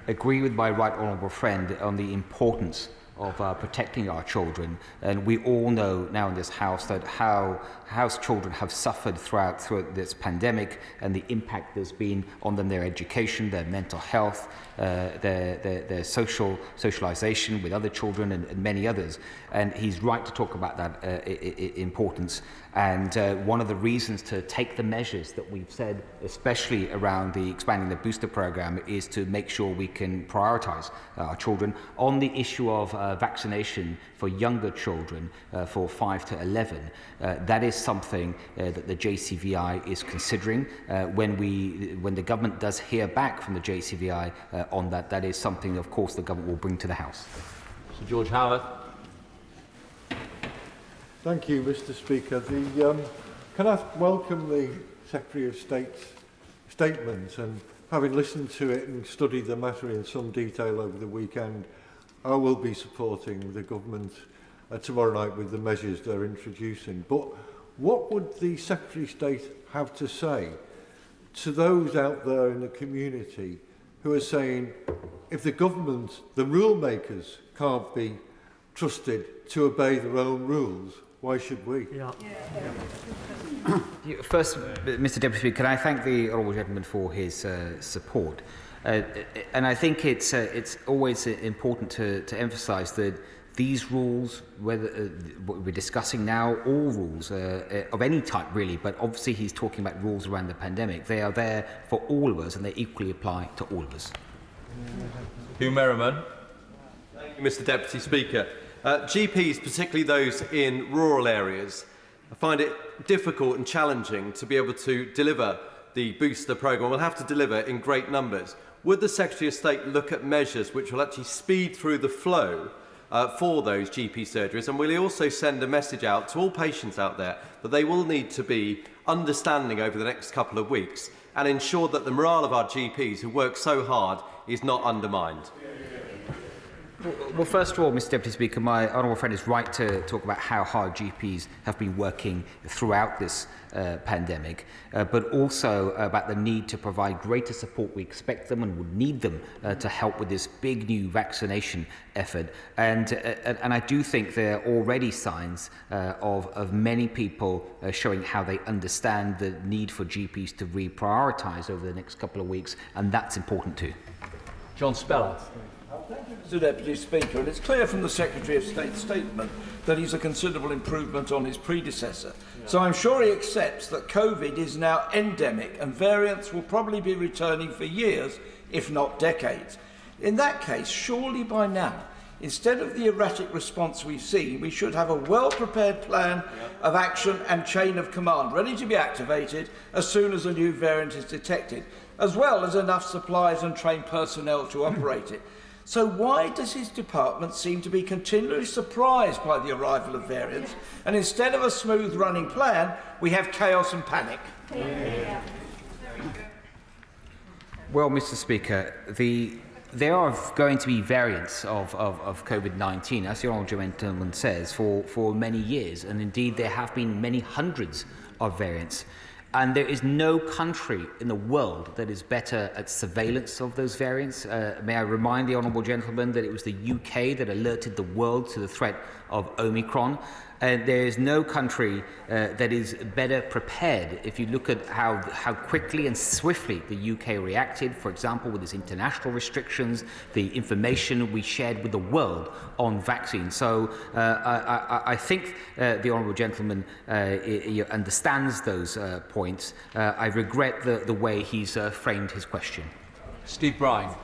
agree with my right honourable friend on the importance of protecting our children? And we all know now in this House that how children have suffered throughout this pandemic and the impact there's been on them, their education, their mental health, their socialisation with other children and many others. And he's right to talk about that importance. And one of the reasons to take the measures that we've said, especially around the expanding the booster programme, is to make sure we can prioritise our children. On the issue of vaccination for younger children, for 5 to 11, that is something that the JCVI is considering. When the government does hear back from the JCVI on that, that is something, of course, the government will bring to the House. Sir George Howard. Thank you, Mr. Speaker. Can I welcome the Secretary of State's statement, and having listened to it and studied the matter in some detail over the weekend, I will be supporting the government tomorrow night with the measures they're introducing. But what would the Secretary of State have to say to those out there in the community who are saying, if the government, the rule makers, can't be trusted to obey their own rules, why should we? First, Mr. Deputy Speaker, can I thank the honourable gentleman for his support? And I think it's always important to emphasise that these rules, whether what we're discussing now, all rules of any type really, but obviously he's talking about rules around the pandemic, they are there for all of us and they equally apply to all of us. Hugh Merriman. Thank you, Mr. Deputy Speaker. GPs, particularly those in rural areas, find it difficult and challenging to be able to deliver the booster programme. We'll have to deliver in great numbers. Would the Secretary of State look at measures which will actually speed through the flow for those GP surgeries? And will he also send a message out to all patients out there that they will need to be understanding over the next couple of weeks and ensure that the morale of our GPs who work so hard is not undermined? Well, first of all, Mr. Deputy Speaker, my honourable friend is right to talk about how hard GPs have been working throughout this pandemic, but also about the need to provide greater support. We expect them and would need them to help with this big new vaccination effort. And I do think there are already signs of many people showing how they understand the need for GPs to reprioritise over the next couple of weeks, and that's important too. John Speller. Mr. Deputy Speaker, and it's clear from the Secretary of State's statement that he's a considerable improvement on his predecessor. So I'm sure he accepts that COVID is now endemic and variants will probably be returning for years, if not decades. In that case, surely by now, instead of the erratic response we've seen, we should have a well-prepared plan of action and chain of command ready to be activated as soon as a new variant is detected, as well as enough supplies and trained personnel to operate it. So why does his department seem to be continually surprised by the arrival of variants, and instead of a smooth running plan, we have chaos and panic? Well, Mr. Speaker, there are going to be variants of COVID-19, as the honourable gentleman says, for many years, and indeed there have been many hundreds of variants. And there is no country in the world that is better at surveillance of those variants. May I remind the honourable gentleman that it was the UK that alerted the world to the threat of Omicron. There is no country that is better prepared. If you look at how quickly and swiftly the UK reacted, for example, with its international restrictions, the information we shared with the world on vaccines. So I think the honourable gentleman understands those points. I regret the way he's framed his question. Steve Brine.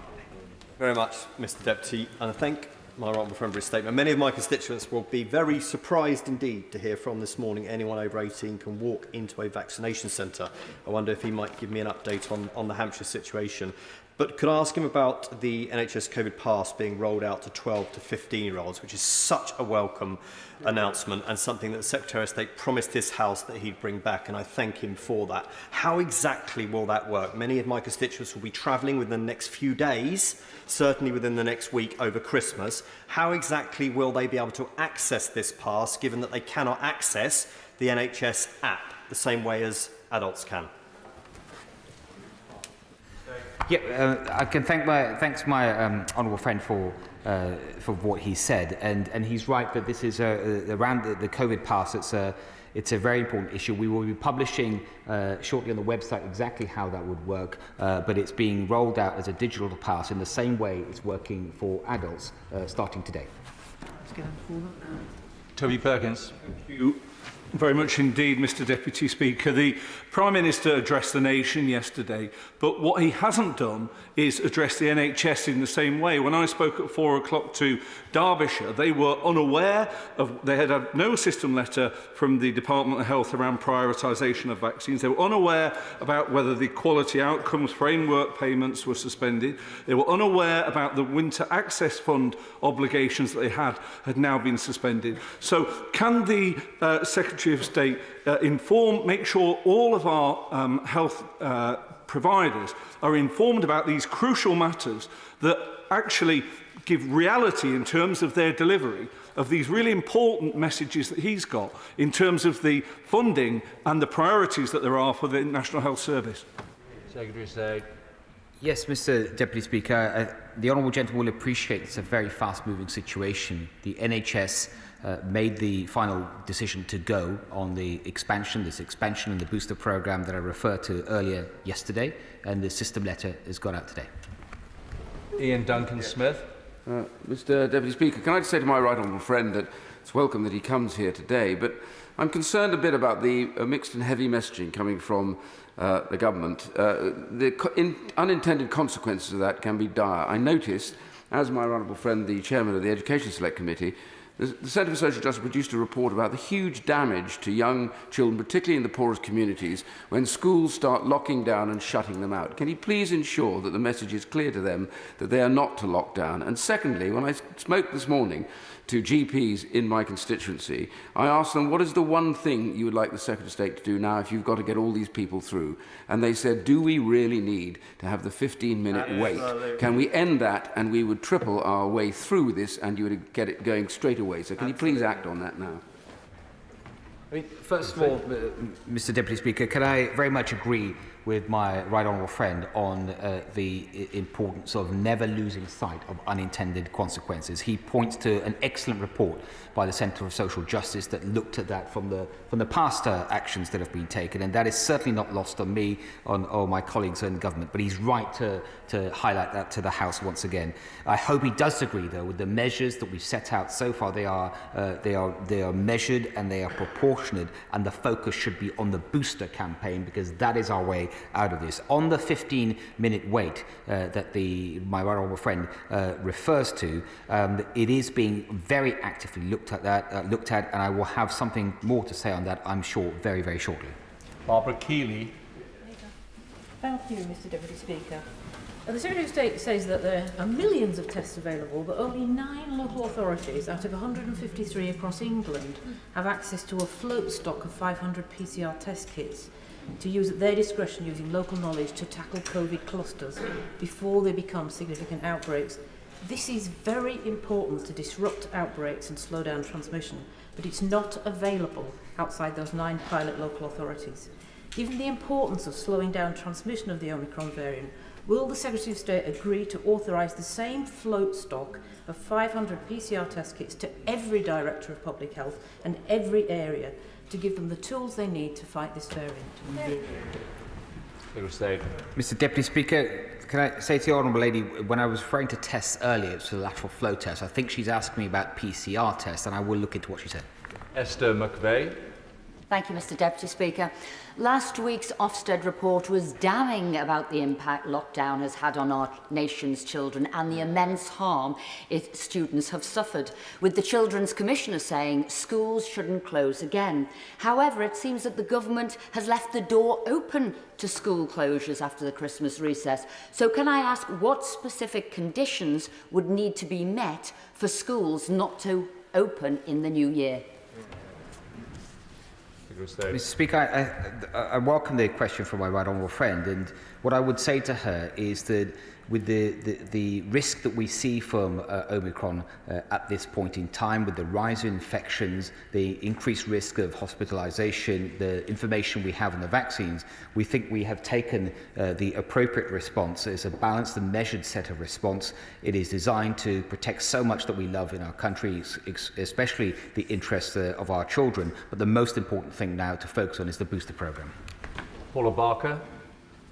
Very much, Mr. Deputy, and I thank my honourable friend for his statement. Many of my constituents will be very surprised indeed to hear from this morning anyone over 18 can walk into a vaccination centre. I wonder if he might give me an update on the Hampshire situation. But could I ask him about the NHS COVID pass being rolled out to 12 to 15-year-olds, which is such a welcome announcement and something that the Secretary of State promised this House that he'd bring back, and I thank him for that. How exactly will that work? Many of my constituents will be travelling within the next few days, certainly within the next week over Christmas. How exactly will they be able to access this pass, given that they cannot access the NHS app the same way as adults can? Yeah, I can thank my honourable friend for what he said, and he's right that this is around the COVID pass. It's a very important issue. We will be publishing shortly on the website exactly how that would work, but it's being rolled out as a digital pass in the same way it's working for adults starting today. Toby Perkins. Thank you very much indeed, Mr Deputy Speaker. The Prime Minister addressed the nation yesterday, but what he hasn't done is address the NHS in the same way. When I spoke at 4 o'clock to Derbyshire, they were unaware of, they had no system letter from the Department of Health around prioritisation of vaccines. They were unaware about whether the quality outcomes framework payments were suspended. They were unaware about the Winter Access Fund obligations that they had now been suspended. So can the Secretary of State make sure all of our health providers are informed about these crucial matters that actually give reality in terms of their delivery of these really important messages that he's got in terms of the funding and the priorities that there are for the National Health Service? Secretary of State. Yes, Mr Deputy Speaker, the honourable gentleman will appreciate it's a very fast-moving situation. The NHS made the final decision to go on this expansion and the booster programme that I referred to earlier yesterday, and the system letter has gone out today. Ian Duncan-Smith. Mr Deputy Speaker, can I just say to my right honourable friend that it's welcome that he comes here today, but I'm concerned a bit about the mixed and heavy messaging coming from the government. The unintended consequences of that can be dire. I noticed, as my honourable friend, the chairman of the Education Select Committee, the Centre for Social Justice produced a report about the huge damage to young children, particularly in the poorest communities, when schools start locking down and shutting them out. Can he please ensure that the message is clear to them that they are not to lock down? And secondly, when I spoke this morning to GPs in my constituency, I asked them, what is the one thing you would like the Secretary of State to do now if you've got to get all these people through? And they said, do we really need to have the 15-minute wait? Can we end that and we would triple our way through this and you would get it going straight away? So can you please act on that now? I mean, first of all, Mr Deputy Speaker, can I very much agree with my right honourable friend on the importance of never losing sight of unintended consequences. He points to an excellent report by the Centre for Social Justice that looked at that from the past actions that have been taken, and that is certainly not lost on me or my colleagues in government. But he's right to highlight that to the House once again. I hope he does agree, though, with the measures that we've set out so far. They are measured and they are proportionate, and the focus should be on the booster campaign, because that is our way out of this. On the 15-minute wait that my honourable friend refers to, it is being very actively looked at, and I will have something more to say on that, I'm sure, very, very shortly. Barbara Keeley. Thank you, Mr Deputy Speaker. The Secretary of State says that there are millions of tests available, but only 9 local authorities out of 153 across England have access to a float stock of 500 PCR test kits to use at their discretion using local knowledge to tackle COVID clusters before they become significant outbreaks. This is very important to disrupt outbreaks and slow down transmission, but it's not available outside those 9 pilot local authorities. Given the importance of slowing down transmission of the Omicron variant, will the Secretary of State agree to authorise the same float stock of 500 PCR test kits to every Director of Public Health and every area to give them the tools they need to fight this variant? Mr Deputy Speaker, can I say to the Honourable Lady, when I was referring to tests earlier, it's the lateral flow test. I think she's asking me about PCR tests, and I will look into what she said. Esther McVeigh. Thank you, Mr Deputy Speaker. Last week's Ofsted report was damning about the impact lockdown has had on our nation's children and the immense harm its students have suffered, with the Children's Commissioner saying schools shouldn't close again. However, it seems that the government has left the door open to school closures after the Christmas recess. So can I ask what specific conditions would need to be met for schools not to open in the new year? Mr Speaker, I welcome the question from my right honourable friend, and what I would say to her is that with the risk that we see from Omicron at this point in time, with the rise in infections, the increased risk of hospitalisation, the information we have on the vaccines, we think we have taken the appropriate response. It's a balanced and measured set of response. It is designed to protect so much that we love in our country, especially the interests of our children. But the most important thing now to focus on is the booster programme. Paula Barker.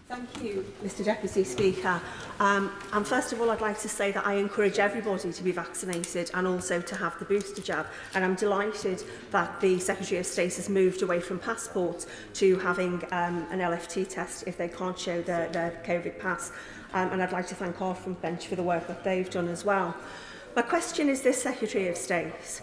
Thank you, Mr Deputy Speaker. And first of all, I'd like to say that I encourage everybody to be vaccinated and also to have the booster jab. And I'm delighted that the Secretary of State has moved away from passports to having an LFT test if they can't show their COVID pass. And I'd like to thank our front bench for the work that they've done as well. My question is this, Secretary of State.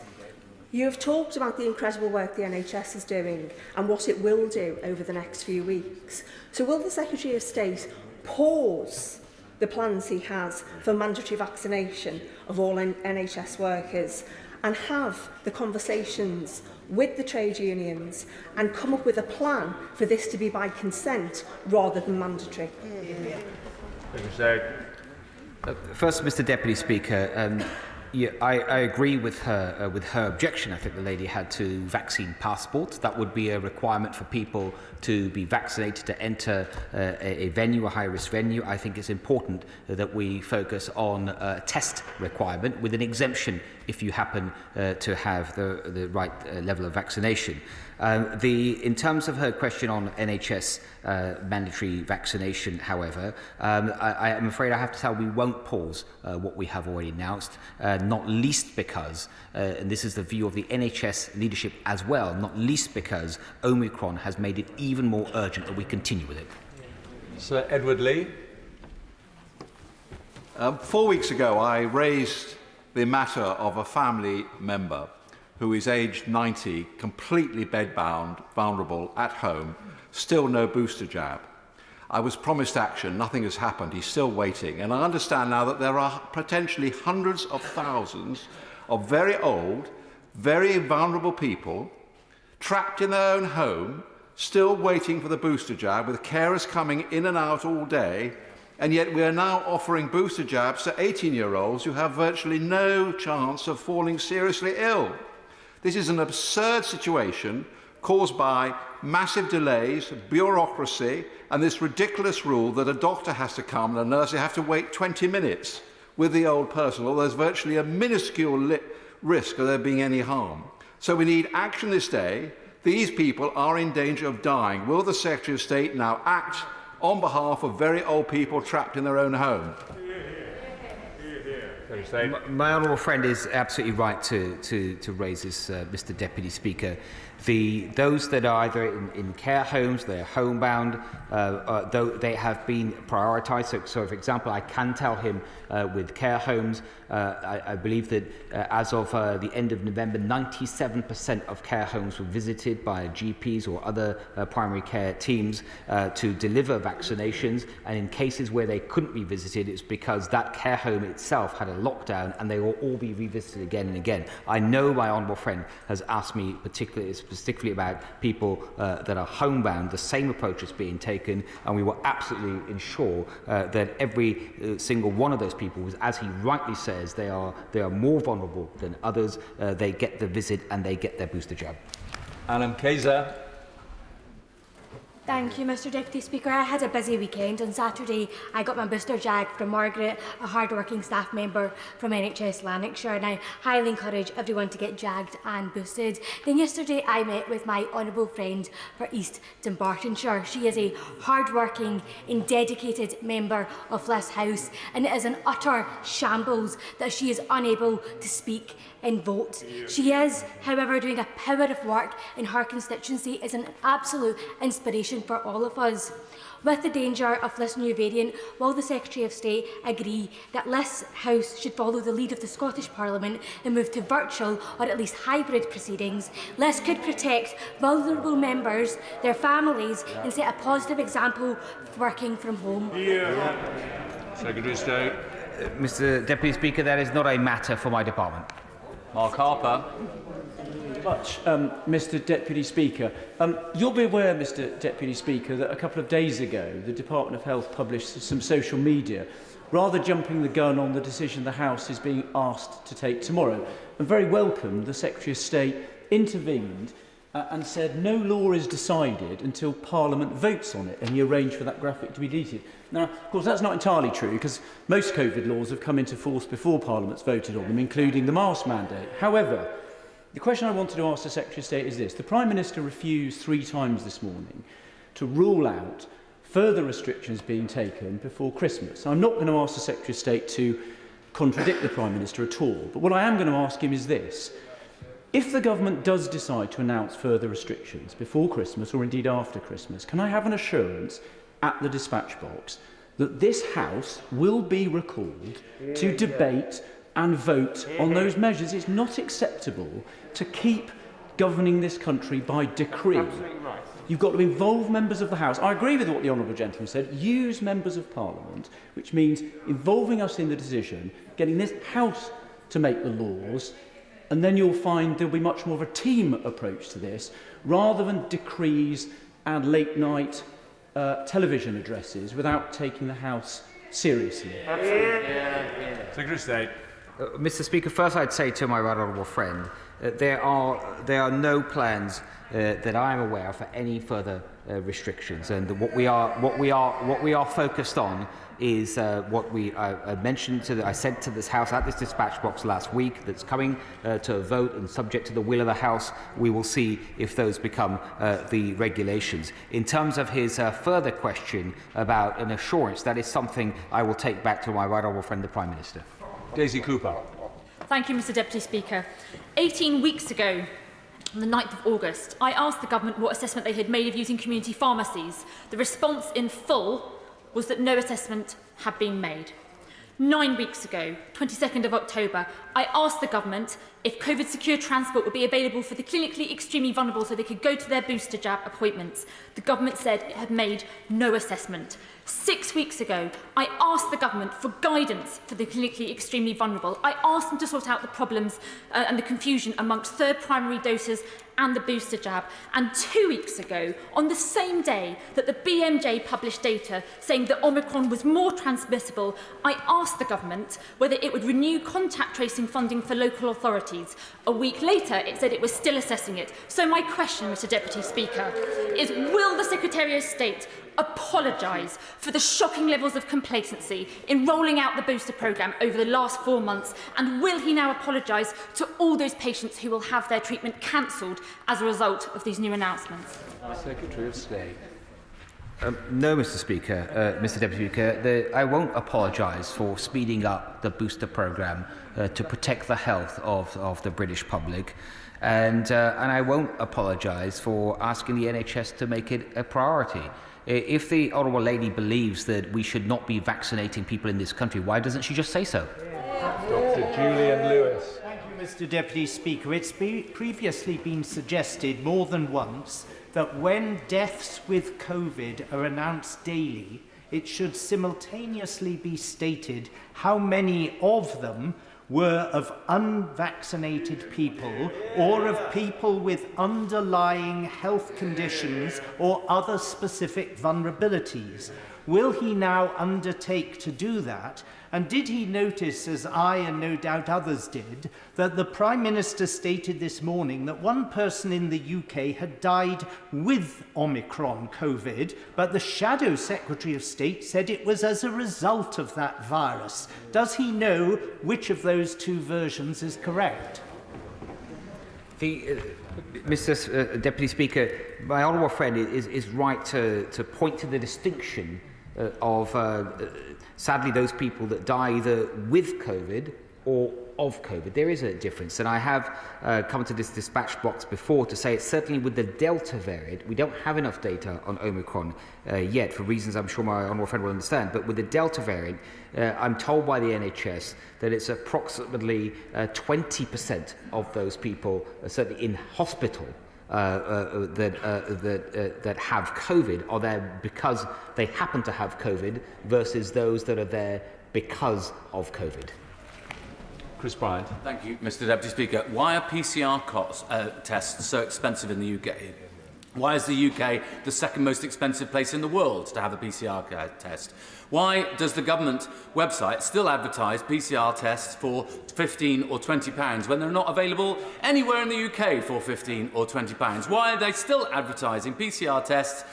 You have talked about the incredible work the NHS is doing and what it will do over the next few weeks. So will the Secretary of State pause the plans he has for mandatory vaccination of all NHS workers and have the conversations with the trade unions and come up with a plan for this to be by consent rather than mandatory? First, Mr Deputy Speaker, yeah, I agree with her objection. I think the lady had to vaccine passports. That would be a requirement for people to be vaccinated to enter a venue, a high-risk venue. I think it's important that we focus on a test requirement with an exemption if you happen to have the right level of vaccination. In terms of her question on NHS mandatory vaccination, however, I am afraid I have to tell we won't pause what we have already announced, not least because, and this is the view of the NHS leadership as well, not least because Omicron has made it even more urgent that we continue with it. Sir Edward Lee. 4 weeks ago, I raised the matter of a family member who is aged 90, completely bedbound, vulnerable, at home, still no booster jab. I was promised action, nothing has happened, he's still waiting. And I understand now that there are potentially hundreds of thousands of very old, very vulnerable people trapped in their own home, still waiting for the booster jab, with carers coming in and out all day. And yet we are now offering booster jabs to 18-year-olds who have virtually no chance of falling seriously ill. This is an absurd situation caused by massive delays, bureaucracy, and this ridiculous rule that a doctor has to come and a nurse have to wait 20 minutes with the old person, although there's virtually a minuscule risk of there being any harm. So we need action this day. These people are in danger of dying. Will the Secretary of State now act on behalf of very old people trapped in their own home? My honourable friend is absolutely right to raise this, Mr Deputy Speaker. Those that are either in care homes, they're homebound, though they have been prioritised. So, for example, I can tell him with care homes, I believe that as of the end of November, 97% of care homes were visited by GPs or other primary care teams to deliver vaccinations. And in cases where they couldn't be visited, it's because that care home itself had a lockdown and they will all be revisited again and again. I know my honourable friend has asked me specifically about people that are homebound. The same approach is being taken, and we will absolutely ensure that every single one of those people, as he rightly says, they are more vulnerable than others. They get the visit and they get their booster jab. Alan Kayser. Thank you, Mr Deputy Speaker. I had a busy weekend. On Saturday, I got my booster jag from Margaret, a hard-working staff member from NHS Lanarkshire, and I highly encourage everyone to get jagged and boosted. Then yesterday, I met with my honourable friend for East Dunbartonshire. She is a hard-working and dedicated member of this House, and it is an utter shambles that she is unable to speak and vote. She is, however, doing a power of work in her constituency is an absolute inspiration for all of us. With the danger of this new variant, will the Secretary of State agree that this House should follow the lead of the Scottish Parliament and move to virtual or at least hybrid proceedings? This could protect vulnerable members, their families, and set a positive example for working from home. Secretary of State. Mr Deputy Speaker, that is not a matter for my department. Mark Harper. Much, Mr Deputy Speaker. You'll be aware, Mr Deputy Speaker, that a couple of days ago the Department of Health published some social media rather jumping the gun on the decision the House is being asked to take tomorrow. And very welcome, the Secretary of State intervened and said no law is decided until Parliament votes on it, and he arranged for that graphic to be deleted. Now, of course, that's not entirely true, because most COVID laws have come into force before Parliament's voted on them, including the mask mandate. However, the question I wanted to ask the Secretary of State is this. The Prime Minister refused 3 times this morning to rule out further restrictions being taken before Christmas. I'm not going to ask the Secretary of State to contradict the Prime Minister at all, but what I am going to ask him is this. If the government does decide to announce further restrictions before Christmas or indeed after Christmas, can I have an assurance at the dispatch box that this House will be recalled to debate and vote on those measures? It's not acceptable to keep governing this country by decree. Absolutely right. You've got to involve members of the House. I agree with what the Honourable Gentleman said. Use members of Parliament, which means involving us in the decision, getting this House to make the laws, and then you'll find there'll be much more of a team approach to this, rather than decrees and late-night television addresses without taking the House seriously. Secretary of State. Mr Speaker, first I'd say to my right honourable friend, there are no plans that I am aware of for any further restrictions, and what we are focused on is what I mentioned I sent to this House at this dispatch box last week, that's coming to a vote, and subject to the will of the House, we will see if those become the regulations. In terms of his further question about an assurance, that is something I will take back to my right honourable friend, the Prime Minister. Daisy Cooper. Thank you, Mr Deputy Speaker. 18 weeks ago, on the 9th of August, I asked the government what assessment they had made of using community pharmacies. The response in full was that no assessment had been made. 9 weeks ago, 22nd of October, I asked the government if COVID-secure transport would be available for the clinically extremely vulnerable so they could go to their booster jab appointments. The government said it had made no assessment. 6 weeks ago, I asked the government for guidance for the clinically extremely vulnerable. I asked them to sort out the problems and the confusion amongst third primary doses and the booster jab. And 2 weeks ago, on the same day that the BMJ published data saying that Omicron was more transmissible, I asked the government whether it would renew contact tracing funding for local authorities. A week later, it said it was still assessing it. So my question, Mr Deputy Speaker, is will the Secretary of State apologise for the shocking levels of complacency in rolling out the booster programme over the last 4 months, and will he now apologise to all those patients who will have their treatment cancelled as a result of these new announcements? Secretary of State. No, Mr Speaker, Mr Deputy Speaker, I won't apologise for speeding up the booster programme to protect the health of the British public, and I won't apologise for asking the NHS to make it a priority. If the Honourable Lady believes that we should not be vaccinating people in this country, why doesn't she just say so? Dr. Julian Lewis. Thank you, Mr Deputy Speaker. It's previously been suggested more than once that when deaths with COVID are announced daily, it should simultaneously be stated how many of them were of unvaccinated people or of people with underlying health conditions or other specific vulnerabilities. Will he now undertake to do that? And did he notice, as I and no doubt others did, that the Prime Minister stated this morning that one person in the UK had died with Omicron COVID, but the Shadow Secretary of State said it was as a result of that virus. Does he know which of those two versions is correct? Mr. Deputy Speaker, my honourable friend is right to point to the distinction of sadly those people that die either with COVID or of COVID. There is a difference, and I have come to this dispatch box before to say it's certainly with the Delta variant. We don't have enough data on Omicron yet, for reasons I'm sure my honourable friend will understand, but with the Delta variant, I'm told by the NHS that it's approximately 20% of those people, certainly in hospital, that have COVID are there because they happen to have COVID versus those that are there because of COVID. Chris Bryant. Thank you, Mr. Deputy Speaker. Why are PCR tests so expensive in the UK? Why is the UK the second most expensive place in the world to have a PCR test? Why does the government website still advertise PCR tests for £15 or £20 when they're not available anywhere in the UK for £15 or £20? Why are they still advertising PCR tests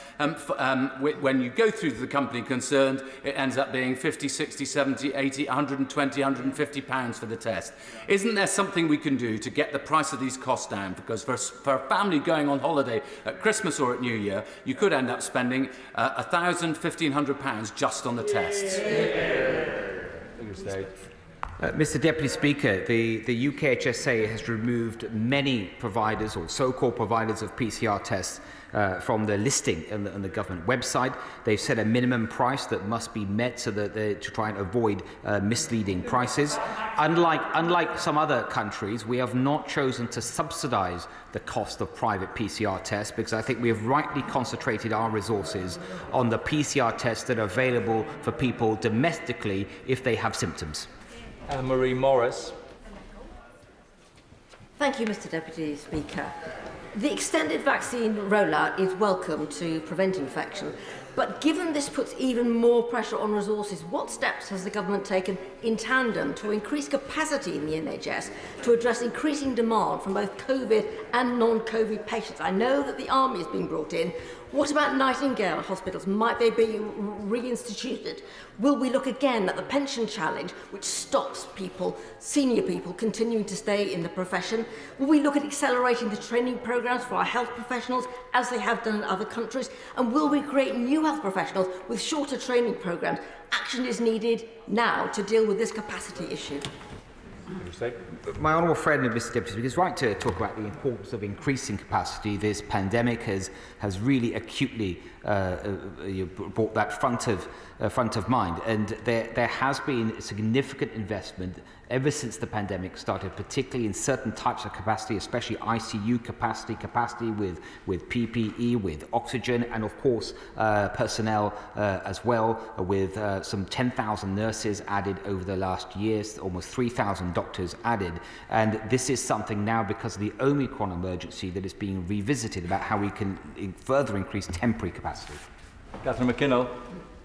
when you go through to the company concerned, it ends up being 50, 60, 70, 80, 120, 150 pounds for the test? Isn't there something we can do to get the price of these costs down? Because for a family going on holiday at Christmas or at New Year, you could end up spending £1,000, £1,500 just on the tests. Mr. Deputy Speaker, the UKHSA has removed many providers or so-called providers of PCR tests from the listing on the government website. They've set a minimum price that must be met so that to try and avoid misleading prices. Unlike some other countries, we have not chosen to subsidise the cost of private PCR tests because I think we have rightly concentrated our resources on the PCR tests that are available for people domestically if they have symptoms. Marie Morris. Thank you, Mr. Deputy Speaker. The extended vaccine rollout is welcome to prevent infection, but given this puts even more pressure on resources, what steps has the government taken in tandem to increase capacity in the NHS to address increasing demand from both COVID and non-COVID patients? I know that the army is being brought in. What about Nightingale hospitals? Might they be reinstituted? Will we look again at the pension challenge, which stops people, senior people, continuing to stay in the profession? Will we look at accelerating the training programmes for our health professionals, as they have done in other countries? And will we create new health professionals with shorter training programmes? Action is needed now to deal with this capacity issue. My honourable friend, Mr. Deputy Speaker, is right to talk about the importance of increasing capacity. This pandemic has really acutely brought that front of mind, and there has been significant investment ever since the pandemic started, particularly in certain types of capacity, especially ICU capacity with PPE, with oxygen, and of course personnel as well, with some 10,000 nurses added over the last years, almost 3,000 doctors added. And this is something now, because of the Omicron emergency, that is being revisited about how we can further increase temporary capacity. Catherine McKinnell.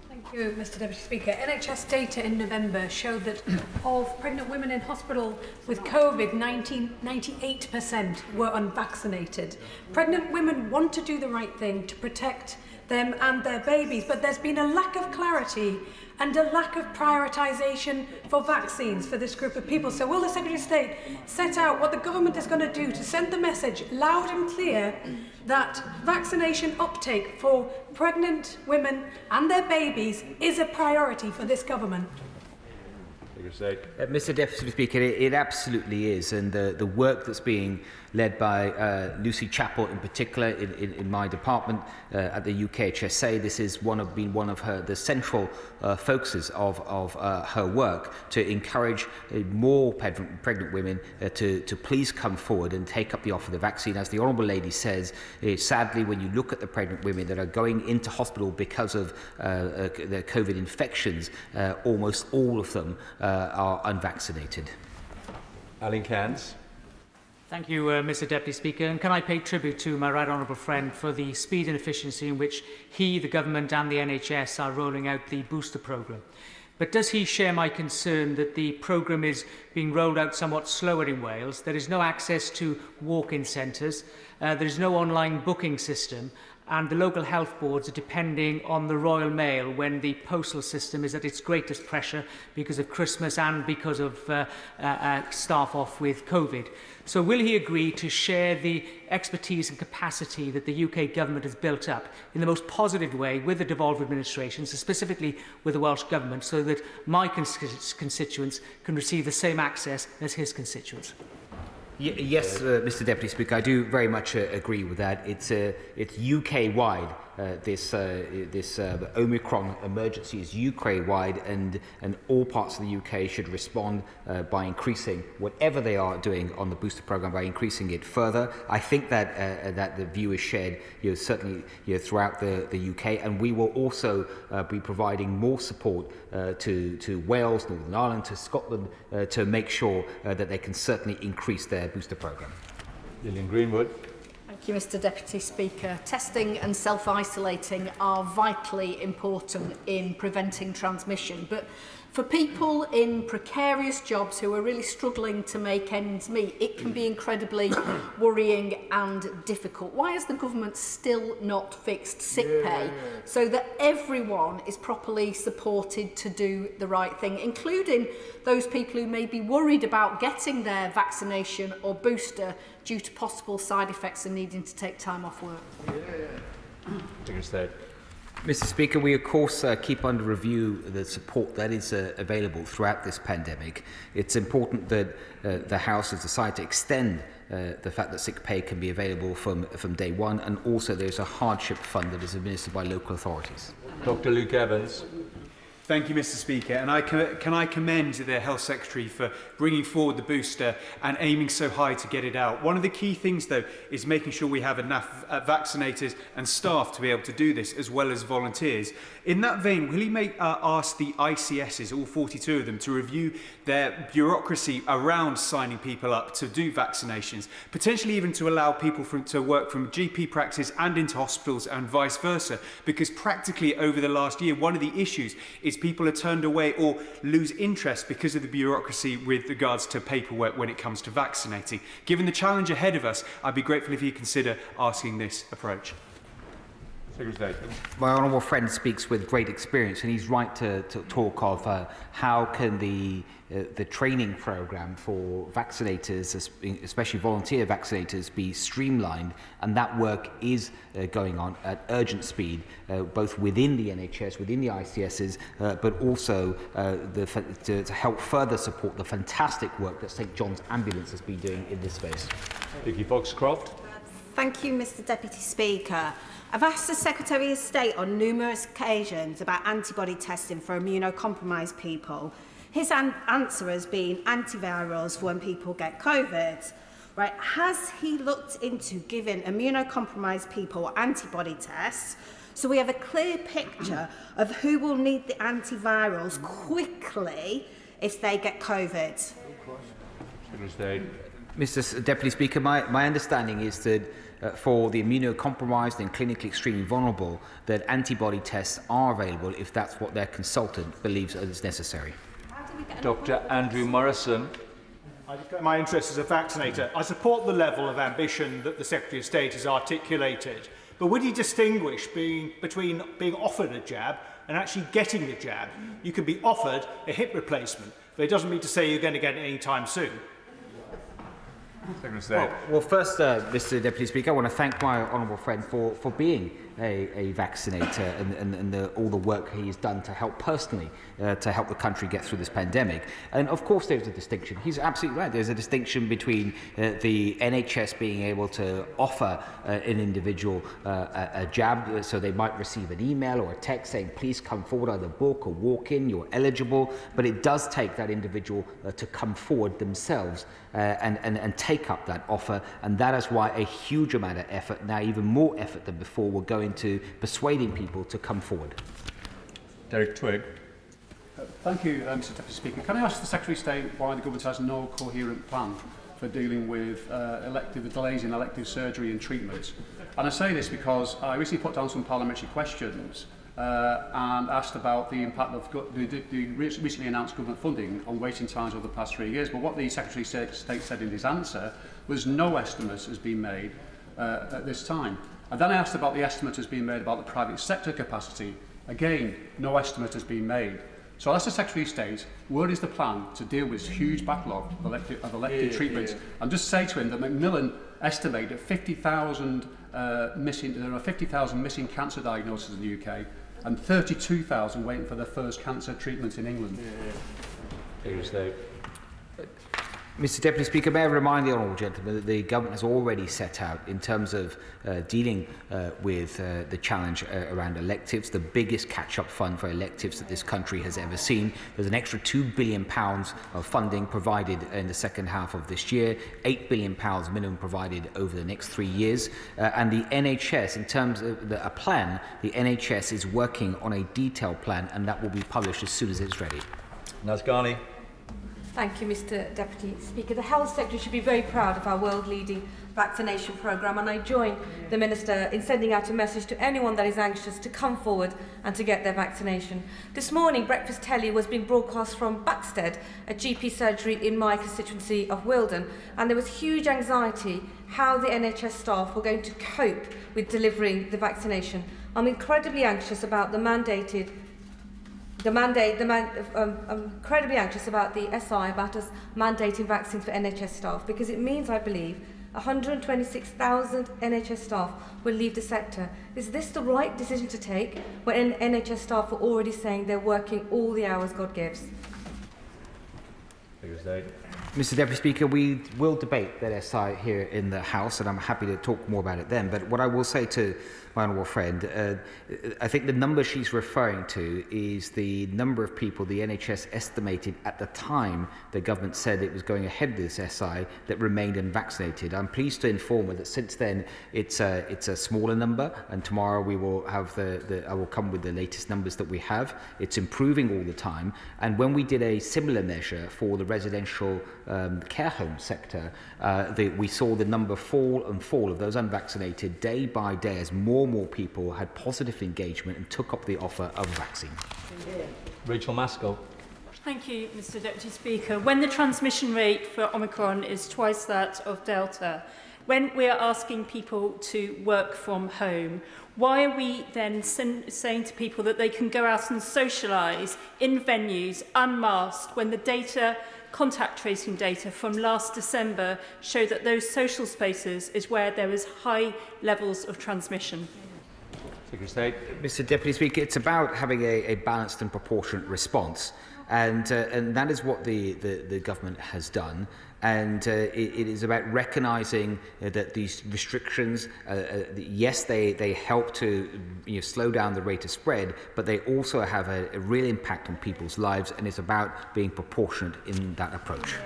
Thank you, Mr. Deputy Speaker. NHS data in November showed that of pregnant women in hospital with COVID, 98% were unvaccinated. Pregnant women want to do the right thing to protect them and their babies, but there's been a lack of clarity and a lack of prioritisation for vaccines for this group of people. So will the Secretary of State set out what the government is going to do to send the message loud and clear that vaccination uptake for pregnant women and their babies is a priority for this government? Mr. Deputy Speaker, it absolutely is, and the work that's being led by Lucy Chappell in particular in my department at the UKHSA, this has been one of the central focuses of her work, to encourage more pregnant women to please come forward and take up the offer of the vaccine. As the Honourable Lady says, sadly, when you look at the pregnant women that are going into hospital because of their COVID infections, almost all of them are unvaccinated. Alan Cairns. Thank you, Mr Deputy Speaker. And can I pay tribute to my right honourable friend for the speed and efficiency in which he, the government and the NHS are rolling out the booster programme. But does he share my concern that the programme is being rolled out somewhat slower in Wales? There is no access to walk-in centres, there is no online booking system, and the local health boards are depending on the Royal Mail when the postal system is at its greatest pressure because of Christmas and because of staff off with COVID. So will he agree to share the expertise and capacity that the UK government has built up in the most positive way with the devolved administrations, specifically with the Welsh Government, so that my constituents can receive the same access as his constituents? Yes, Mr Deputy Speaker, I do very much agree with that. It's UK-wide. This Omicron emergency is UK-wide, and all parts of the UK should respond by increasing whatever they are doing on the booster programme, by increasing it further. I think that that the view is shared, certainly throughout the UK, and we will also be providing more support to Wales, Northern Ireland, to Scotland, to make sure that they can certainly increase their booster programme. Lillian Greenwood. Thank you, Mr Deputy Speaker. Testing and self-isolating are vitally important in preventing transmission, but for people in precarious jobs who are really struggling to make ends meet, it can be incredibly worrying and difficult. Why has the government still not fixed sick pay so that everyone is properly supported to do the right thing, including those people who may be worried about getting their vaccination or booster due to possible side effects and needing to take time off work? Mr Speaker, we of course keep under review the support that is available throughout this pandemic. It's important that the House has decided to extend the fact that sick pay can be available from day one, and also there's a hardship fund that is administered by local authorities. Dr Luke Evans. Thank you, Mr Speaker. And can I commend the Health Secretary for bringing forward the booster and aiming so high to get it out. One of the key things, though, is making sure we have enough vaccinators and staff to be able to do this, as well as volunteers. In that vein, will he ask the ICSs, all 42 of them, to review their bureaucracy around signing people up to do vaccinations, potentially even to allow people to work from GP practice and into hospitals and vice versa? Because practically over the last year, one of the issues is people are turned away or lose interest because of the bureaucracy with regards to paperwork when it comes to vaccinating. Given the challenge ahead of us, I'd be grateful if you consider asking this approach. My honourable friend speaks with great experience, and he's right to talk of how can the training programme for vaccinators, especially volunteer vaccinators, be streamlined, and that work is going on at urgent speed, both within the NHS, within the ICSs, but also to help further support the fantastic work that St John's Ambulance has been doing in this space. Vicky Foxcroft. Thank you, Mr Deputy Speaker. I've asked the Secretary of State on numerous occasions about antibody testing for immunocompromised people. His answer has been antivirals for when people get COVID. Right? Has he looked into giving immunocompromised people antibody tests so we have a clear picture of who will need the antivirals quickly if they get COVID? Mr Deputy Speaker, my understanding is that for the immunocompromised and clinically extremely vulnerable, that antibody tests are available if that's what their consultant believes is necessary. Dr Andrew Morrison. I declare my interest as a vaccinator. I support the level of ambition that the Secretary of State has articulated, but would he distinguish between being offered a jab and actually getting the jab? You can be offered a hip replacement, but it doesn't mean to say you're going to get it any time soon. Well, first, Mr Deputy Speaker, I want to thank my honourable friend for being a vaccinator and all the work he's done to help personally to help the country get through this pandemic. And of course there's a distinction. He's absolutely right. There's a distinction between the NHS being able to offer an individual a jab, so they might receive an email or a text saying, please come forward, either book or walk in, you're eligible. But it does take that individual to come forward themselves and take up that offer. And that is why a huge amount of effort, now even more effort than before, will go into persuading people to come forward. Derek Twigg. Thank you, Mr Deputy Speaker. Can I ask the Secretary of State why the government has no coherent plan for dealing with the delays in elective surgery and treatment. And I say this because I recently put down some parliamentary questions and asked about the impact of the recently announced government funding on waiting times over the past 3 years. But what the Secretary of State said in his answer was no estimate has been made at this time. And then I asked about the estimate has been made about the private sector capacity. Again, no estimate has been made. So as the Secretary of State, what is the plan to deal with this huge backlog of elective treatments? And just say to him that Macmillan estimate that 50,000 there are 50,000 missing cancer diagnoses in the UK and 32,000 waiting for their first cancer treatment in England. Mr Deputy Speaker, may I remind the honourable gentleman that the government has already set out, in terms of dealing with the challenge around electives, the biggest catch-up fund for electives that this country has ever seen. There's an extra £2 billion of funding provided in the second half of this year, £8 billion minimum provided over the next 3 years. And the NHS, in terms of a plan, the NHS is working on a detailed plan, and that will be published as soon as it's ready. Nazgani. Thank you, Mr Deputy Speaker. The Health Secretary should be very proud of our world-leading vaccination programme, and I join the Minister in sending out a message to anyone that is anxious to come forward and to get their vaccination. This morning, Breakfast Telly was being broadcast from Buxted, a GP surgery in my constituency of Wilden, and there was huge anxiety how the NHS staff were going to cope with delivering the vaccination. I'm incredibly anxious about I'm incredibly anxious about the SI, about us mandating vaccines for NHS staff, because it means, I believe, 126,000 NHS staff will leave the sector. Is this the right decision to take when NHS staff are already saying they're working all the hours God gives? Mr Deputy Speaker, we will debate that SI here in the House, and I'm happy to talk more about it then. But what I will say to my honourable friend, I think the number she's referring to is the number of people the NHS estimated at the time the government said it was going ahead with this SI that remained unvaccinated. I'm pleased to inform her that since then it's a smaller number, and tomorrow we will have I will come with the latest numbers that we have. It's improving all the time, and when we did a similar measure for the residential care home sector, we saw the number fall of those unvaccinated day by day as more and more people had positive engagement and took up the offer of vaccine. Rachel Maskell. Thank you, Mr Deputy Speaker. When the transmission rate for Omicron is twice that of Delta, when we are asking people to work from home, why are we then saying to people that they can go out and socialise in venues unmasked when the contact tracing data from last December show that those social spaces is where there is high levels of transmission? Mr Deputy Speaker, it's about having a balanced and proportionate response, and that is what the government has done. And it is about recognising that these restrictions, yes, they help to slow down the rate of spread, but they also have a real impact on people's lives, and it's about being proportionate in that approach.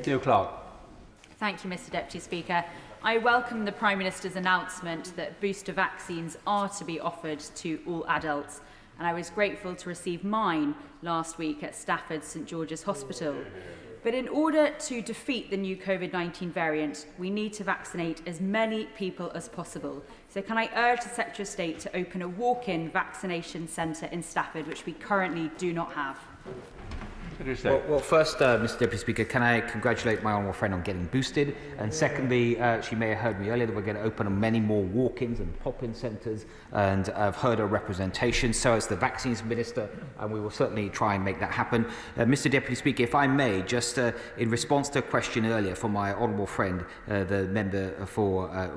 Theo Clark. Thank you, Mr Deputy Speaker. I welcome the Prime Minister's announcement that booster vaccines are to be offered to all adults, and I was grateful to receive mine last week at Stafford St George's Hospital. But in order to defeat the new COVID-19 variant, we need to vaccinate as many people as possible. So can I urge the Secretary of State to open a walk-in vaccination centre in Stafford, which we currently do not have? Well, first, Mr Deputy Speaker, can I congratulate my honourable friend on getting boosted? And secondly, she may have heard me earlier that we're going to open many more walk-ins and pop-in centres, and I've heard her representation, so has the Vaccines Minister, and we will certainly try and make that happen. Mr Deputy Speaker, if I may, just in response to a question earlier from my honourable friend, the member for my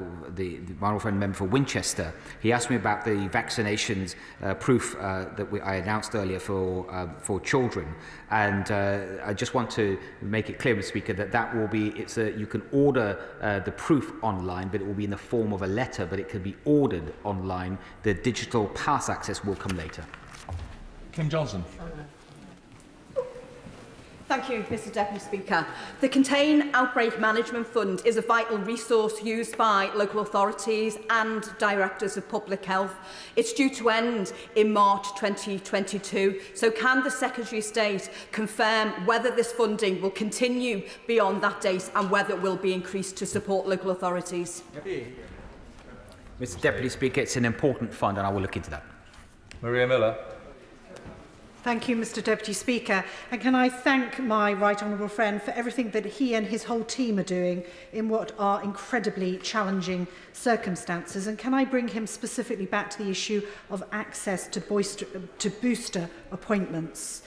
honourable friend, member for Winchester, he asked me about the vaccinations proof that I announced earlier for children. And I just want to make it clear, Mr Speaker, that will be, you can order the proof online, but it will be in the form of a letter, but it can be ordered online. The digital pass access will come later. Kim Johnson. Thank you, Mr Deputy Speaker. The Contain Outbreak Management Fund is a vital resource used by local authorities and directors of public health. It's due to end in March 2022. So can the Secretary of State confirm whether this funding will continue beyond that date and whether it will be increased to support local authorities? Mr Deputy Speaker, it's an important fund and I will look into that. Maria Miller. Thank you, Mr Deputy Speaker. And can I thank my right honourable friend for everything that he and his whole team are doing in what are incredibly challenging circumstances. And can I bring him specifically back to the issue of access to booster appointments?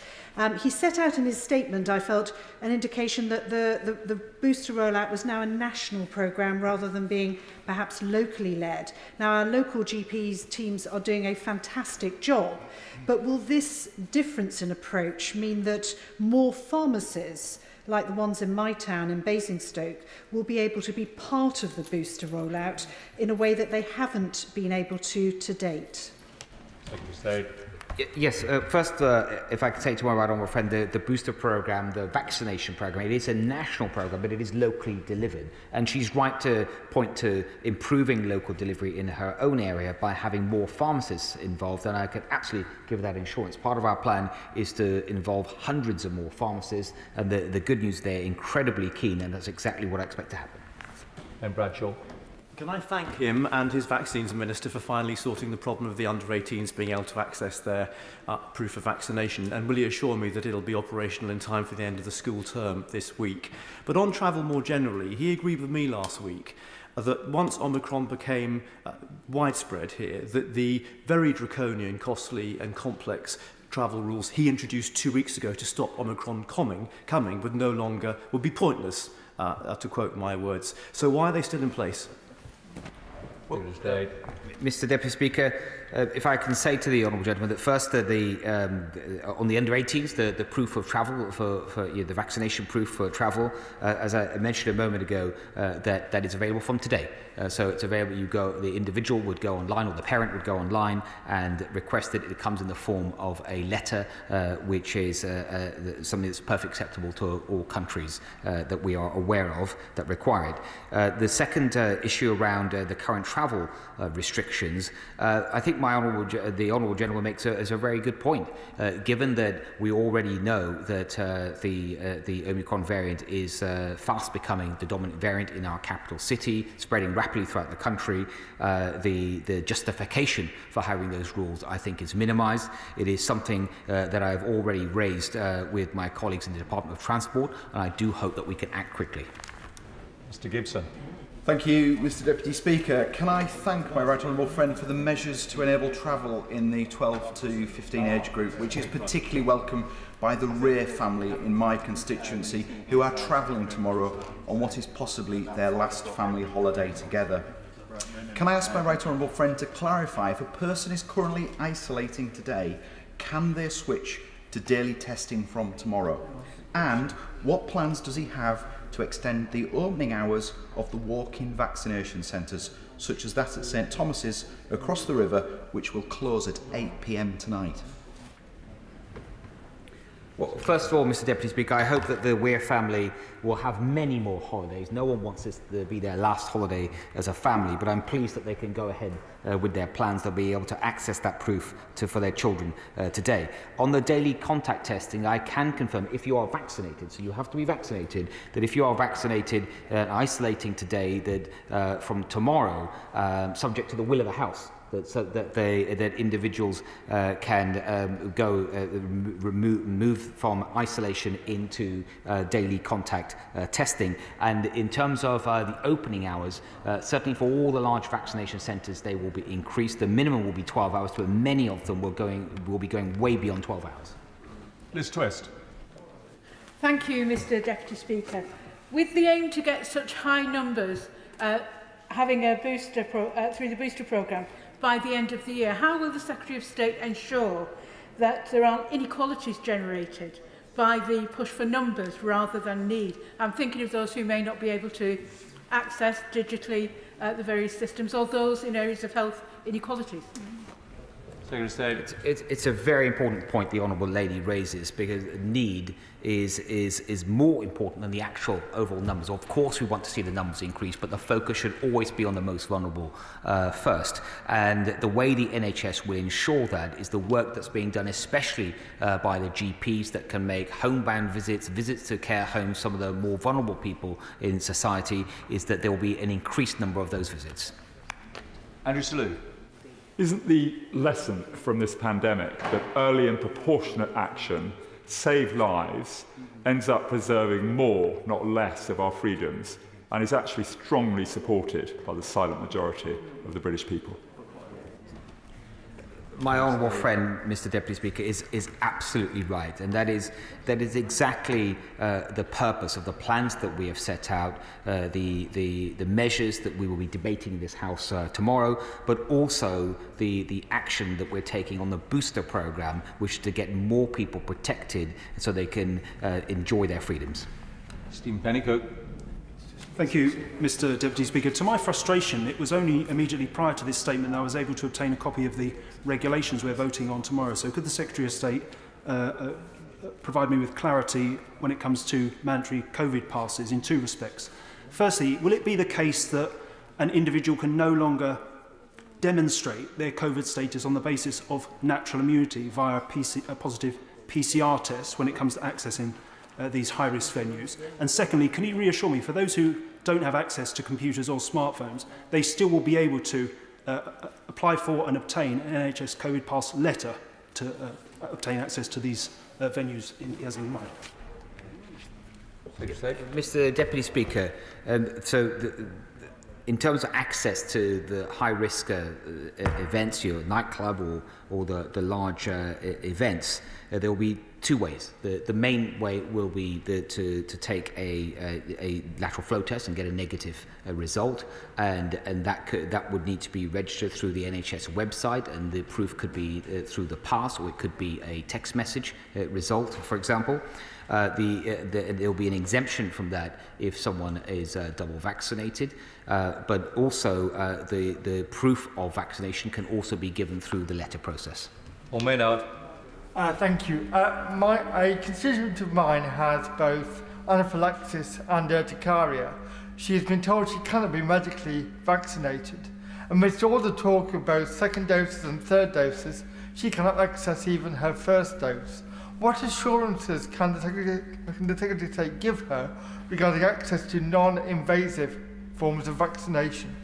He set out in his statement, I felt, an indication that the booster rollout was now a national programme rather than being perhaps locally led. Now, our local GPs teams are doing a fantastic job, but will this difference in approach mean that more pharmacies, like the ones in my town in Basingstoke, will be able to be part of the booster rollout in a way that they haven't been able to date? Secretary of State. Yes, first, if I could say to my right honourable friend, the booster programme, the vaccination programme, it is a national programme, but it is locally delivered. And she's right to point to improving local delivery in her own area by having more pharmacists involved, and I can absolutely give that assurance. Part of our plan is to involve hundreds of more pharmacists, and the good news, they're incredibly keen, and that's exactly what I expect to happen. And Bradshaw. Can I thank him and his vaccines minister for finally sorting the problem of the under-18s being able to access their proof of vaccination, and will he assure me that it'll be operational in time for the end of the school term this week? But on travel more generally, he agreed with me last week that once Omicron became widespread here, that the very draconian, costly and complex travel rules he introduced 2 weeks ago to stop Omicron coming would be pointless, to quote my words. So why are they still in place? Mr Deputy Speaker, if I can say to the honourable gentleman that first on the under-18s, the proof of travel for the vaccination proof for travel, as I mentioned a moment ago, that is available from today. So it's available. The individual would go online, or the parent would go online and request it. It comes in the form of a letter, which is something that's perfectly acceptable to all countries that we are aware of that require it. The second issue around the current travel restrictions, I think the honourable gentleman makes a very good point. Given that we already know that the Omicron variant is fast becoming the dominant variant in our capital city, spreading rapidly throughout the country, the justification for having those rules, I think, is minimised. It is something that I've already raised with my colleagues in the Department of Transport, and I do hope that we can act quickly. Mr Gibson. Thank you, Mr Deputy Speaker. Can I thank my right honourable friend for the measures to enable travel in the 12 to 15 age group, which is particularly welcome by the Ray family in my constituency, who are travelling tomorrow on what is possibly their last family holiday together. Can I ask my right honourable friend to clarify, if a person is currently isolating today, can they switch to daily testing from tomorrow? And what plans does he have to extend the opening hours of the walk-in vaccination centres, such as that at St Thomas's across the river, which will close at 8 p.m. tonight? Well, first of all, Mr Deputy Speaker, I hope that the Weir family will have many more holidays. No one wants this to be their last holiday as a family, but I'm pleased that they can go ahead with their plans. They'll be able to access that proof for their children today. On the daily contact testing, I can confirm, if you are vaccinated, so you have to be vaccinated, that if you are vaccinated isolating today, that from tomorrow, subject to the will of the House, that individuals can move from isolation into daily contact testing. And in terms of the opening hours, certainly for all the large vaccination centres, they will be increased. The minimum will be 12 hours, but many of them will be going way beyond 12 hours. Liz Twist. Thank you, Mr Deputy Speaker. With the aim to get such high numbers having a booster through the booster programme by the end of the year, how will the Secretary of State ensure that there aren't inequalities generated by the push for numbers rather than need? I'm thinking of those who may not be able to access digitally the various systems, or those in areas of health inequalities. It's a very important point the Honourable Lady raises, because need is more important than the actual overall numbers. Of course we want to see the numbers increase, but the focus should always be on the most vulnerable first. And the way the NHS will ensure that is the work that's being done, especially by the GPs that can make homebound visits, visits to care homes, some of the more vulnerable people in society, is that there will be an increased number of those visits. Andrew Selous. Isn't the lesson from this pandemic that early and proportionate action save lives, ends up preserving more, not less, of our freedoms, and is actually strongly supported by the silent majority of the British people? My honourable friend, Mr. Deputy Speaker, is absolutely right, and that is exactly the purpose of the plans that we have set out, the measures that we will be debating in this House tomorrow, but also the action that we're taking on the booster programme, which is to get more people protected so they can enjoy their freedoms. Stephen Pennycook. Thank you, Mr. Deputy Speaker. To my frustration, it was only immediately prior to this statement that I was able to obtain a copy of the regulations we're voting on tomorrow. So could the Secretary of State provide me with clarity when it comes to mandatory COVID passes in two respects? Firstly, will it be the case that an individual can no longer demonstrate their COVID status on the basis of natural immunity via a positive PCR test when it comes to accessing these high-risk venues? And secondly, can you reassure me, for those who don't have access to computers or smartphones, they still will be able to apply for and obtain an NHS COVID pass letter to obtain access to these venues as in mind? Mr. Deputy Speaker, in terms of access to the high-risk events, your nightclub or the large events, there will be two ways. The main way will be to take a lateral flow test and get a negative result, and that would need to be registered through the NHS website, and the proof could be through the pass, or it could be a text message result, for example. There will be an exemption from that if someone is double vaccinated, but also the proof of vaccination can also be given through the letter process. Or Maynard. Thank you. A constituent of mine has both anaphylaxis and urticaria. She has been told she cannot be medically vaccinated. Amidst all the talk of both second doses and third doses, she cannot access even her first dose. What assurances can the Secretary of State give her regarding access to non-invasive forms of vaccination?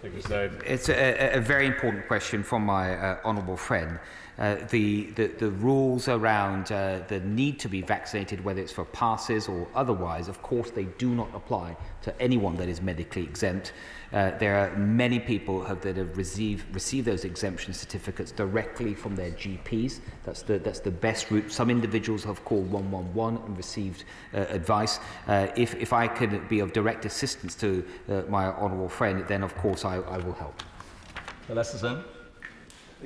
It's a very important question from my honourable friend. The rules around the need to be vaccinated, whether it's for passes or otherwise, of course they do not apply to anyone that is medically exempt. There are many people that have received those exemption certificates directly from their GPs. That's the best route. Some individuals have called 111 and received advice. If I could be of direct assistance to my honourable friend, then of course I will help.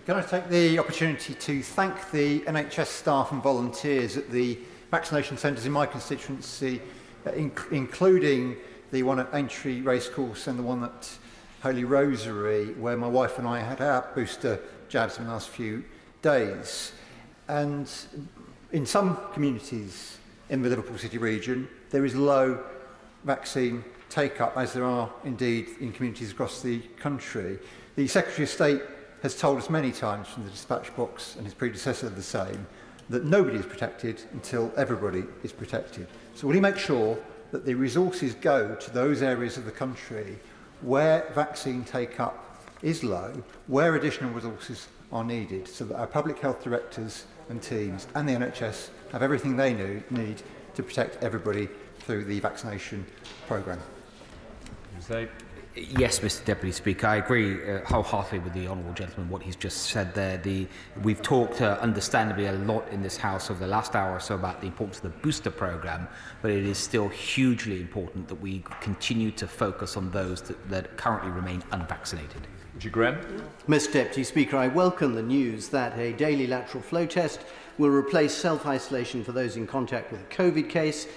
Can I take the opportunity to thank the NHS staff and volunteers at the vaccination centres in my constituency, including the one at Aintree Racecourse and the one at Holy Rosary, where my wife and I had our booster jabs in the last few days. And in some communities in the Liverpool City region, there is low vaccine take-up, as there are indeed in communities across the country. The Secretary of State has told us many times from the dispatch box, and his predecessor the same, that nobody is protected until everybody is protected. So will he make sure that the resources go to those areas of the country where vaccine take-up is low, where additional resources are needed, so that our public health directors and teams and the NHS have everything they need to protect everybody through the vaccination programme? Yes, Mr. Deputy Speaker, I agree wholeheartedly with the honourable gentleman what he's just said there. We've talked understandably a lot in this House over the last hour or so about the importance of the booster programme, but it is still hugely important that we continue to focus on those that currently remain unvaccinated. Richard Graham. Mr. Deputy Speaker, I welcome the news that a daily lateral flow test will replace self-isolation for those in contact with a COVID case.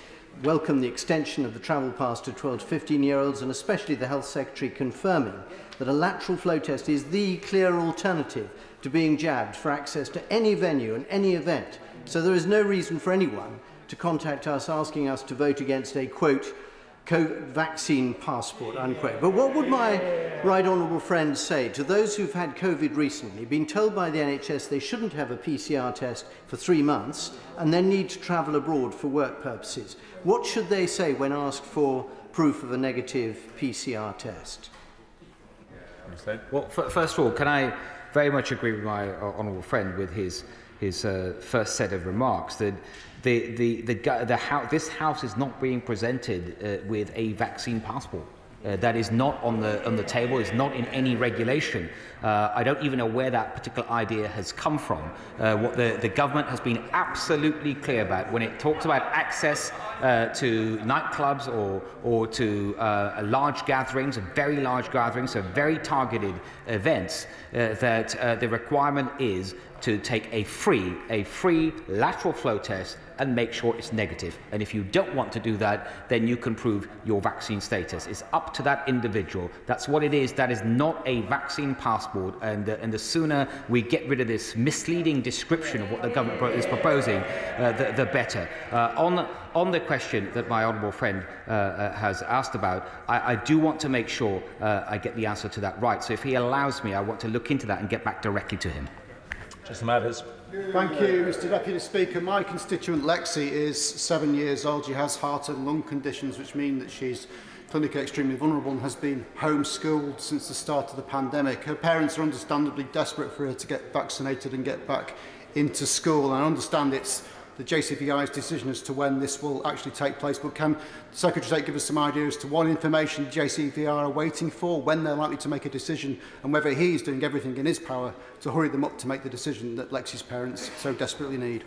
welcome the extension of the travel pass to 12 to 15-year-olds, and especially the Health Secretary confirming that a lateral flow test is the clear alternative to being jabbed for access to any venue and any event. So there is no reason for anyone to contact us asking us to vote against a, quote, vaccine passport, unquote. But what would my right honourable friend say to those who've had COVID recently, been told by the NHS they shouldn't have a PCR test for 3 months and then need to travel abroad for work purposes? What should they say when asked for proof of a negative PCR test? Well, first of all, can I very much agree with my honourable friend with his first set of remarks that this House is not being presented with a vaccine passport. That is not on the table, is not in any regulation. I don't even know where that particular idea has come from. What the government has been absolutely clear about when it talks about access to nightclubs or to large gatherings, very large gatherings, so very targeted events, that the requirement is to take a free lateral flow test and make sure it's negative. And if you don't want to do that, then you can prove your vaccine status. It's up to that individual. That's what it is. That is not a vaccine passport. And the sooner we get rid of this misleading description of what the government is proposing, the better. On the question that my honourable friend has asked about, I do want to make sure I get the answer to that right. So if he allows me, I want to look into that and get back directly to him. Just matters. Thank you, Mr Deputy Speaker. My constituent Lexi is 7 years old. She has heart and lung conditions, which mean that she's clinically extremely vulnerable and has been homeschooled since the start of the pandemic. Her parents are understandably desperate for her to get vaccinated and get back into school. And I understand it's the JCVI's decision as to when this will actually take place, but can the Secretary of State give us some idea as to what information the JCVI are waiting for, when they're likely to make a decision, and whether he is doing everything in his power to hurry them up to make the decision that Lexi's parents so desperately need?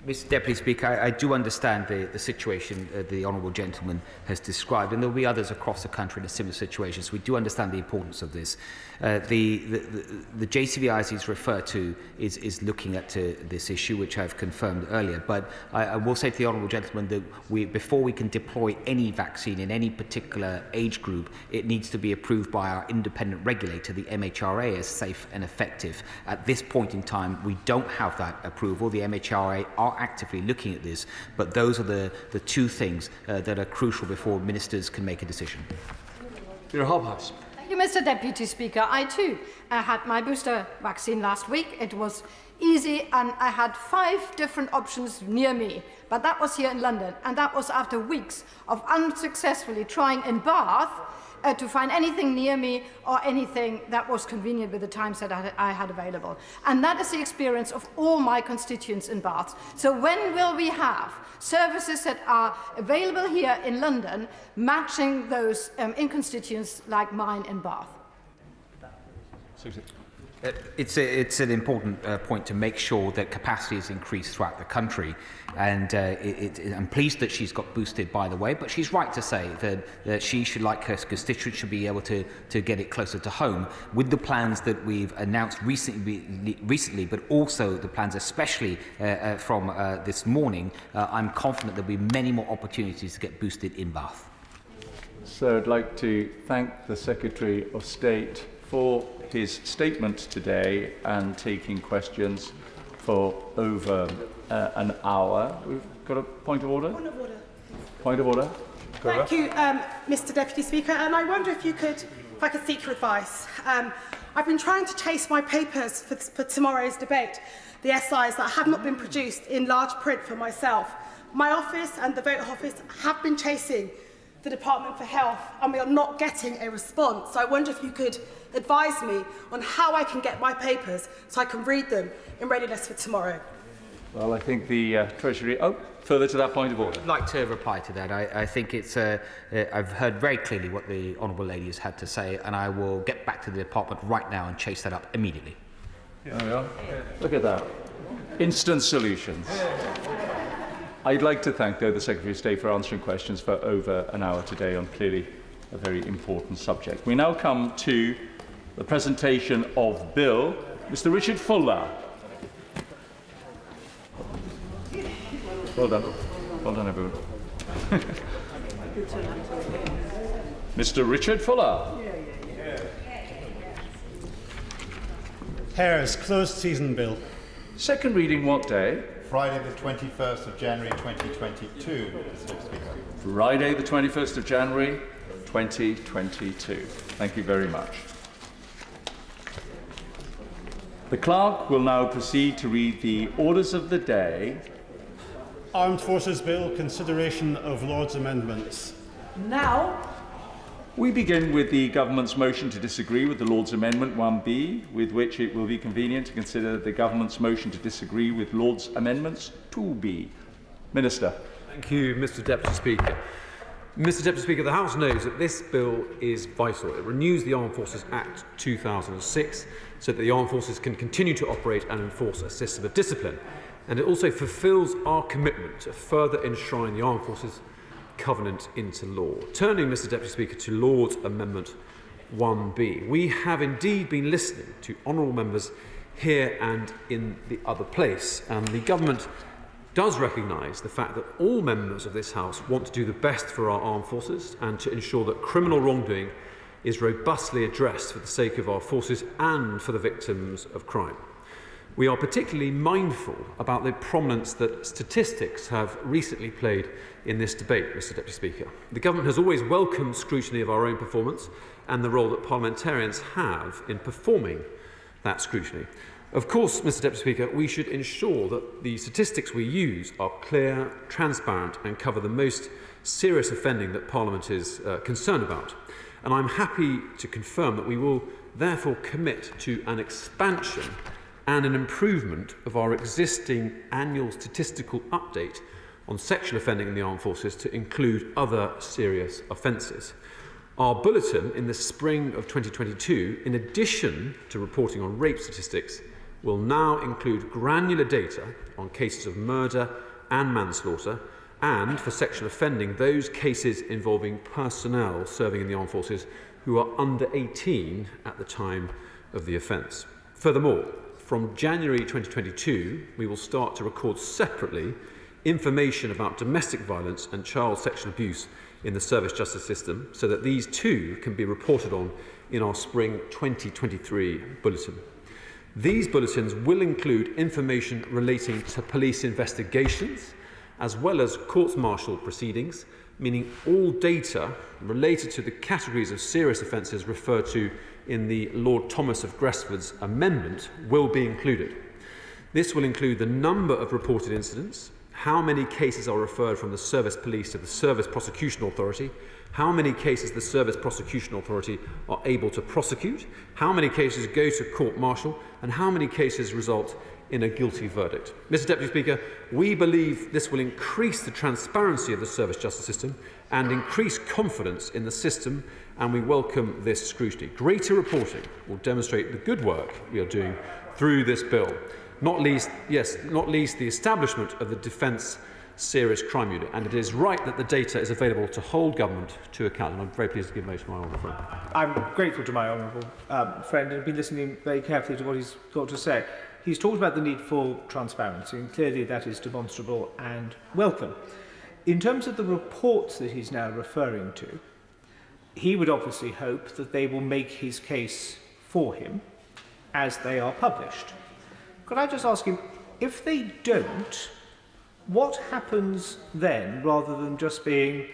Mr Deputy Speaker, I do understand the situation the honourable gentleman has described, and there will be others across the country in a similar situation, so we do understand the importance of this. The JCVI, as he's referred to, is looking at this issue, which I've confirmed earlier, but I will say to the honourable gentleman that before we can deploy any vaccine in any particular age group, it needs to be approved by our independent regulator, the MHRA, as safe and effective. At this point in time, we don't have that approval. The MHRA are actively looking at this, but those are the two things that are crucial before ministers can make a decision. Your Hobhouse. Thank you, Mr Deputy Speaker. I too had my booster vaccine last week. It was easy and I had 5 different options near me, but that was here in London, and that was after weeks of unsuccessfully trying in Bath to find anything near me or anything that was convenient with the times that I had available. And that is the experience of all my constituents in Bath. So when will we have services that are available here in London matching those in constituents like mine in Bath? It's an important point to make sure that capacity is increased throughout the country, and I'm pleased that she's got boosted, by the way, but she's right to say that she should, like her constituents, should be able to get it closer to home. With the plans that we've announced recently, but also the plans especially from this morning, I'm confident there'll be many more opportunities to get boosted in Bath. So I'd like to thank the Secretary of State for his statement today and taking questions for over an hour. We've got a point of order? Point of order. Point of order. Thank you, Mr Deputy Speaker, and I wonder if I could seek your advice. I've been trying to chase my papers for tomorrow's debate, the SIs that have not been produced in large print for myself. My office and the Vote Office have been chasing the Department for Health, and we are not getting a response. So I wonder if you could advise me on how I can get my papers so I can read them in readiness for tomorrow. Well, I think the Treasury... Oh, further to that point of order. I'd like to reply to that. I think it's... I've heard very clearly what the Honourable Lady has had to say, and I will get back to the Department right now and chase that up immediately. There we are. Look at that. Instant solutions. I'd like to thank, though, the Secretary of State for answering questions for over an hour today on clearly a very important subject. We now come to the presentation of Bill. Mr. Richard Fuller. Well done. Well Well done, everyone. Mr. Richard Fuller. Hares, closed season bill. Second reading what day? Friday the 21st of January 2022, Mr. Speaker. Friday the 21st of January 2022. Thank you very much. The clerk will now proceed to read the orders of the day. Armed Forces Bill, consideration of Lord's amendments. Now, We begin with the Government's motion to disagree with the Lord's Amendment 1B, with which it will be convenient to consider the Government's motion to disagree with Lord's Amendments 2B. Minister. Thank you, Mr. Deputy Speaker. Mr. Deputy Speaker, the House knows that this bill is vital. It renews the Armed Forces Act 2006 so that the Armed Forces can continue to operate and enforce a system of discipline. And it also fulfils our commitment to further enshrine the Armed Forces Covenant into law. Turning, Mr. Deputy Speaker, to Lord's Amendment 1B, we have indeed been listening to honourable members here and in the other place, and the Government does recognise the fact that all members of this House want to do the best for our armed forces and to ensure that criminal wrongdoing is robustly addressed for the sake of our forces and for the victims of crime. We are particularly mindful about the prominence that statistics have recently played in this debate, Mr. Deputy Speaker. The Government has always welcomed scrutiny of our own performance and the role that parliamentarians have in performing that scrutiny. Of course, Mr. Deputy Speaker, we should ensure that the statistics we use are clear, transparent and cover the most serious offending that Parliament is concerned about. And I'm happy to confirm that we will therefore commit to an expansion and an improvement of our existing annual statistical update on sexual offending in the armed forces to include other serious offences. Our bulletin in the spring of 2022, in addition to reporting on rape statistics, will now include granular data on cases of murder and manslaughter, and for sexual offending, those cases involving personnel serving in the armed forces who are under 18 at the time of the offence. Furthermore, from January 2022, we will start to record separately information about domestic violence and child sexual abuse in the service justice system, so that these too can be reported on in our spring 2023 bulletin. These bulletins will include information relating to police investigations, as well as court-martial proceedings, meaning all data related to the categories of serious offences referred to in the Lord Thomas of Gresford's amendment will be included. This will include the number of reported incidents, how many cases are referred from the Service Police to the Service Prosecution Authority, how many cases the Service Prosecution Authority are able to prosecute, how many cases go to court-martial, and how many cases result in a guilty verdict. Mr. Deputy Speaker, we believe this will increase the transparency of the service justice system and increase confidence in the system, and we welcome this scrutiny. Greater reporting will demonstrate the good work we are doing through this bill, not least the establishment of the Defence Serious Crime Unit, and it is right that the data is available to hold government to account, and I'm very pleased to give motion to my honourable friend. I'm grateful to my honourable friend and have been listening very carefully to what he's got to say. He's talked about the need for transparency, and clearly that is demonstrable and welcome. In terms of the reports that he's now referring to, he would obviously hope that they will make his case for him as they are published. Could I just ask him, if they don't, what happens then, rather than just being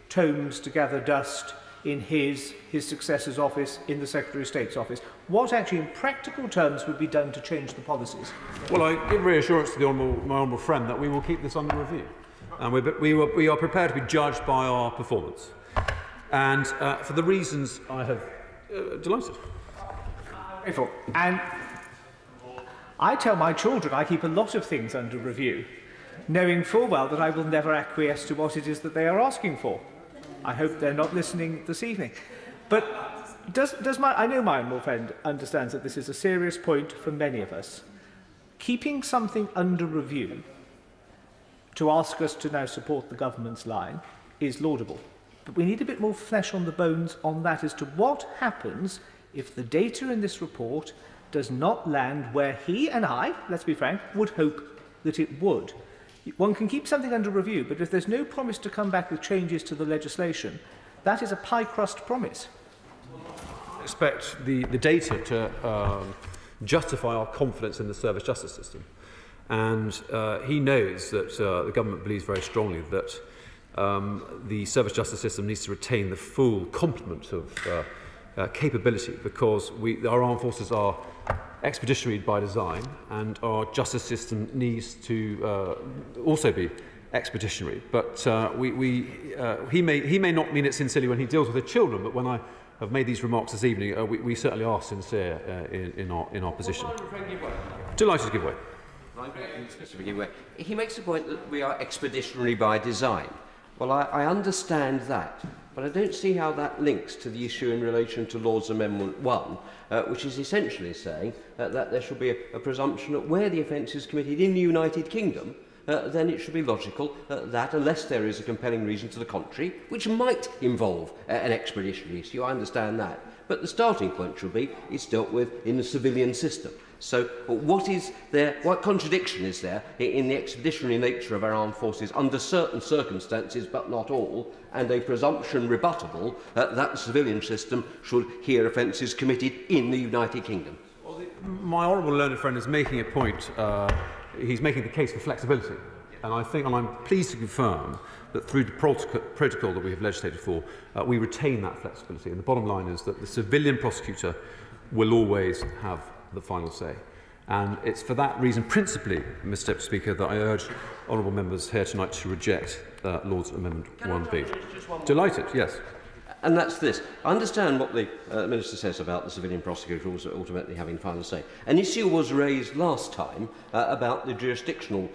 tomes to gather dust in his successor's office, in the Secretary of State's office? What actually, in practical terms, would be done to change the policies? Well, I give reassurance to my honourable friend that we will keep this under review. And we are prepared to be judged by our performance. And for the reasons I have delighted. Grateful. And I tell my children I keep a lot of things under review, knowing full well that I will never acquiesce to what it is that they are asking for. I hope they're not listening this evening. But I know my honourable friend understands that this is a serious point for many of us. Keeping something under review to ask us to now support the government's line is laudable. But we need a bit more flesh on the bones on that as to what happens if the data in this report does not land where he and I, let's be frank, would hope that it would. One can keep something under review, but if there's no promise to come back with changes to the legislation, that is a pie-crust promise. I expect the data to justify our confidence in the service justice system. And he knows that the government believes very strongly that the service justice system needs to retain the full complement of capability, because our armed forces are expeditionary by design, and our justice system needs to also be expeditionary. But he may not mean it sincerely when he deals with the children, but when I have made these remarks this evening, we certainly are sincere in our position. Delighted to give way. He makes the point that we are expeditionary by design. Well, I understand that, but I don't see how that links to the issue in relation to Lord's Amendment 1, which is essentially saying that there should be a presumption that where the offence is committed in the United Kingdom, then it should be logical that, unless there is a compelling reason to the contrary, which might involve an expeditionary issue, I understand that. But the starting point should be it's dealt with in the civilian system. So what contradiction is there in the expeditionary nature of our armed forces under certain circumstances, but not all, and a presumption rebuttable that the civilian system should hear offences committed in the United Kingdom? My honourable learned friend is making a point. He's making the case for flexibility. And I'm pleased to confirm that through the protocol that we have legislated for, we retain that flexibility. And the bottom line is that the civilian prosecutor will always have the final say. And it's for that reason, principally, Mr. Deputy Speaker, that I urge honourable members here tonight to reject Lord's Amendment 1B. Delighted, yes. And that's this. I understand what the Minister says about the civilian prosecutor ultimately having final say. An issue was raised last time about the jurisdictional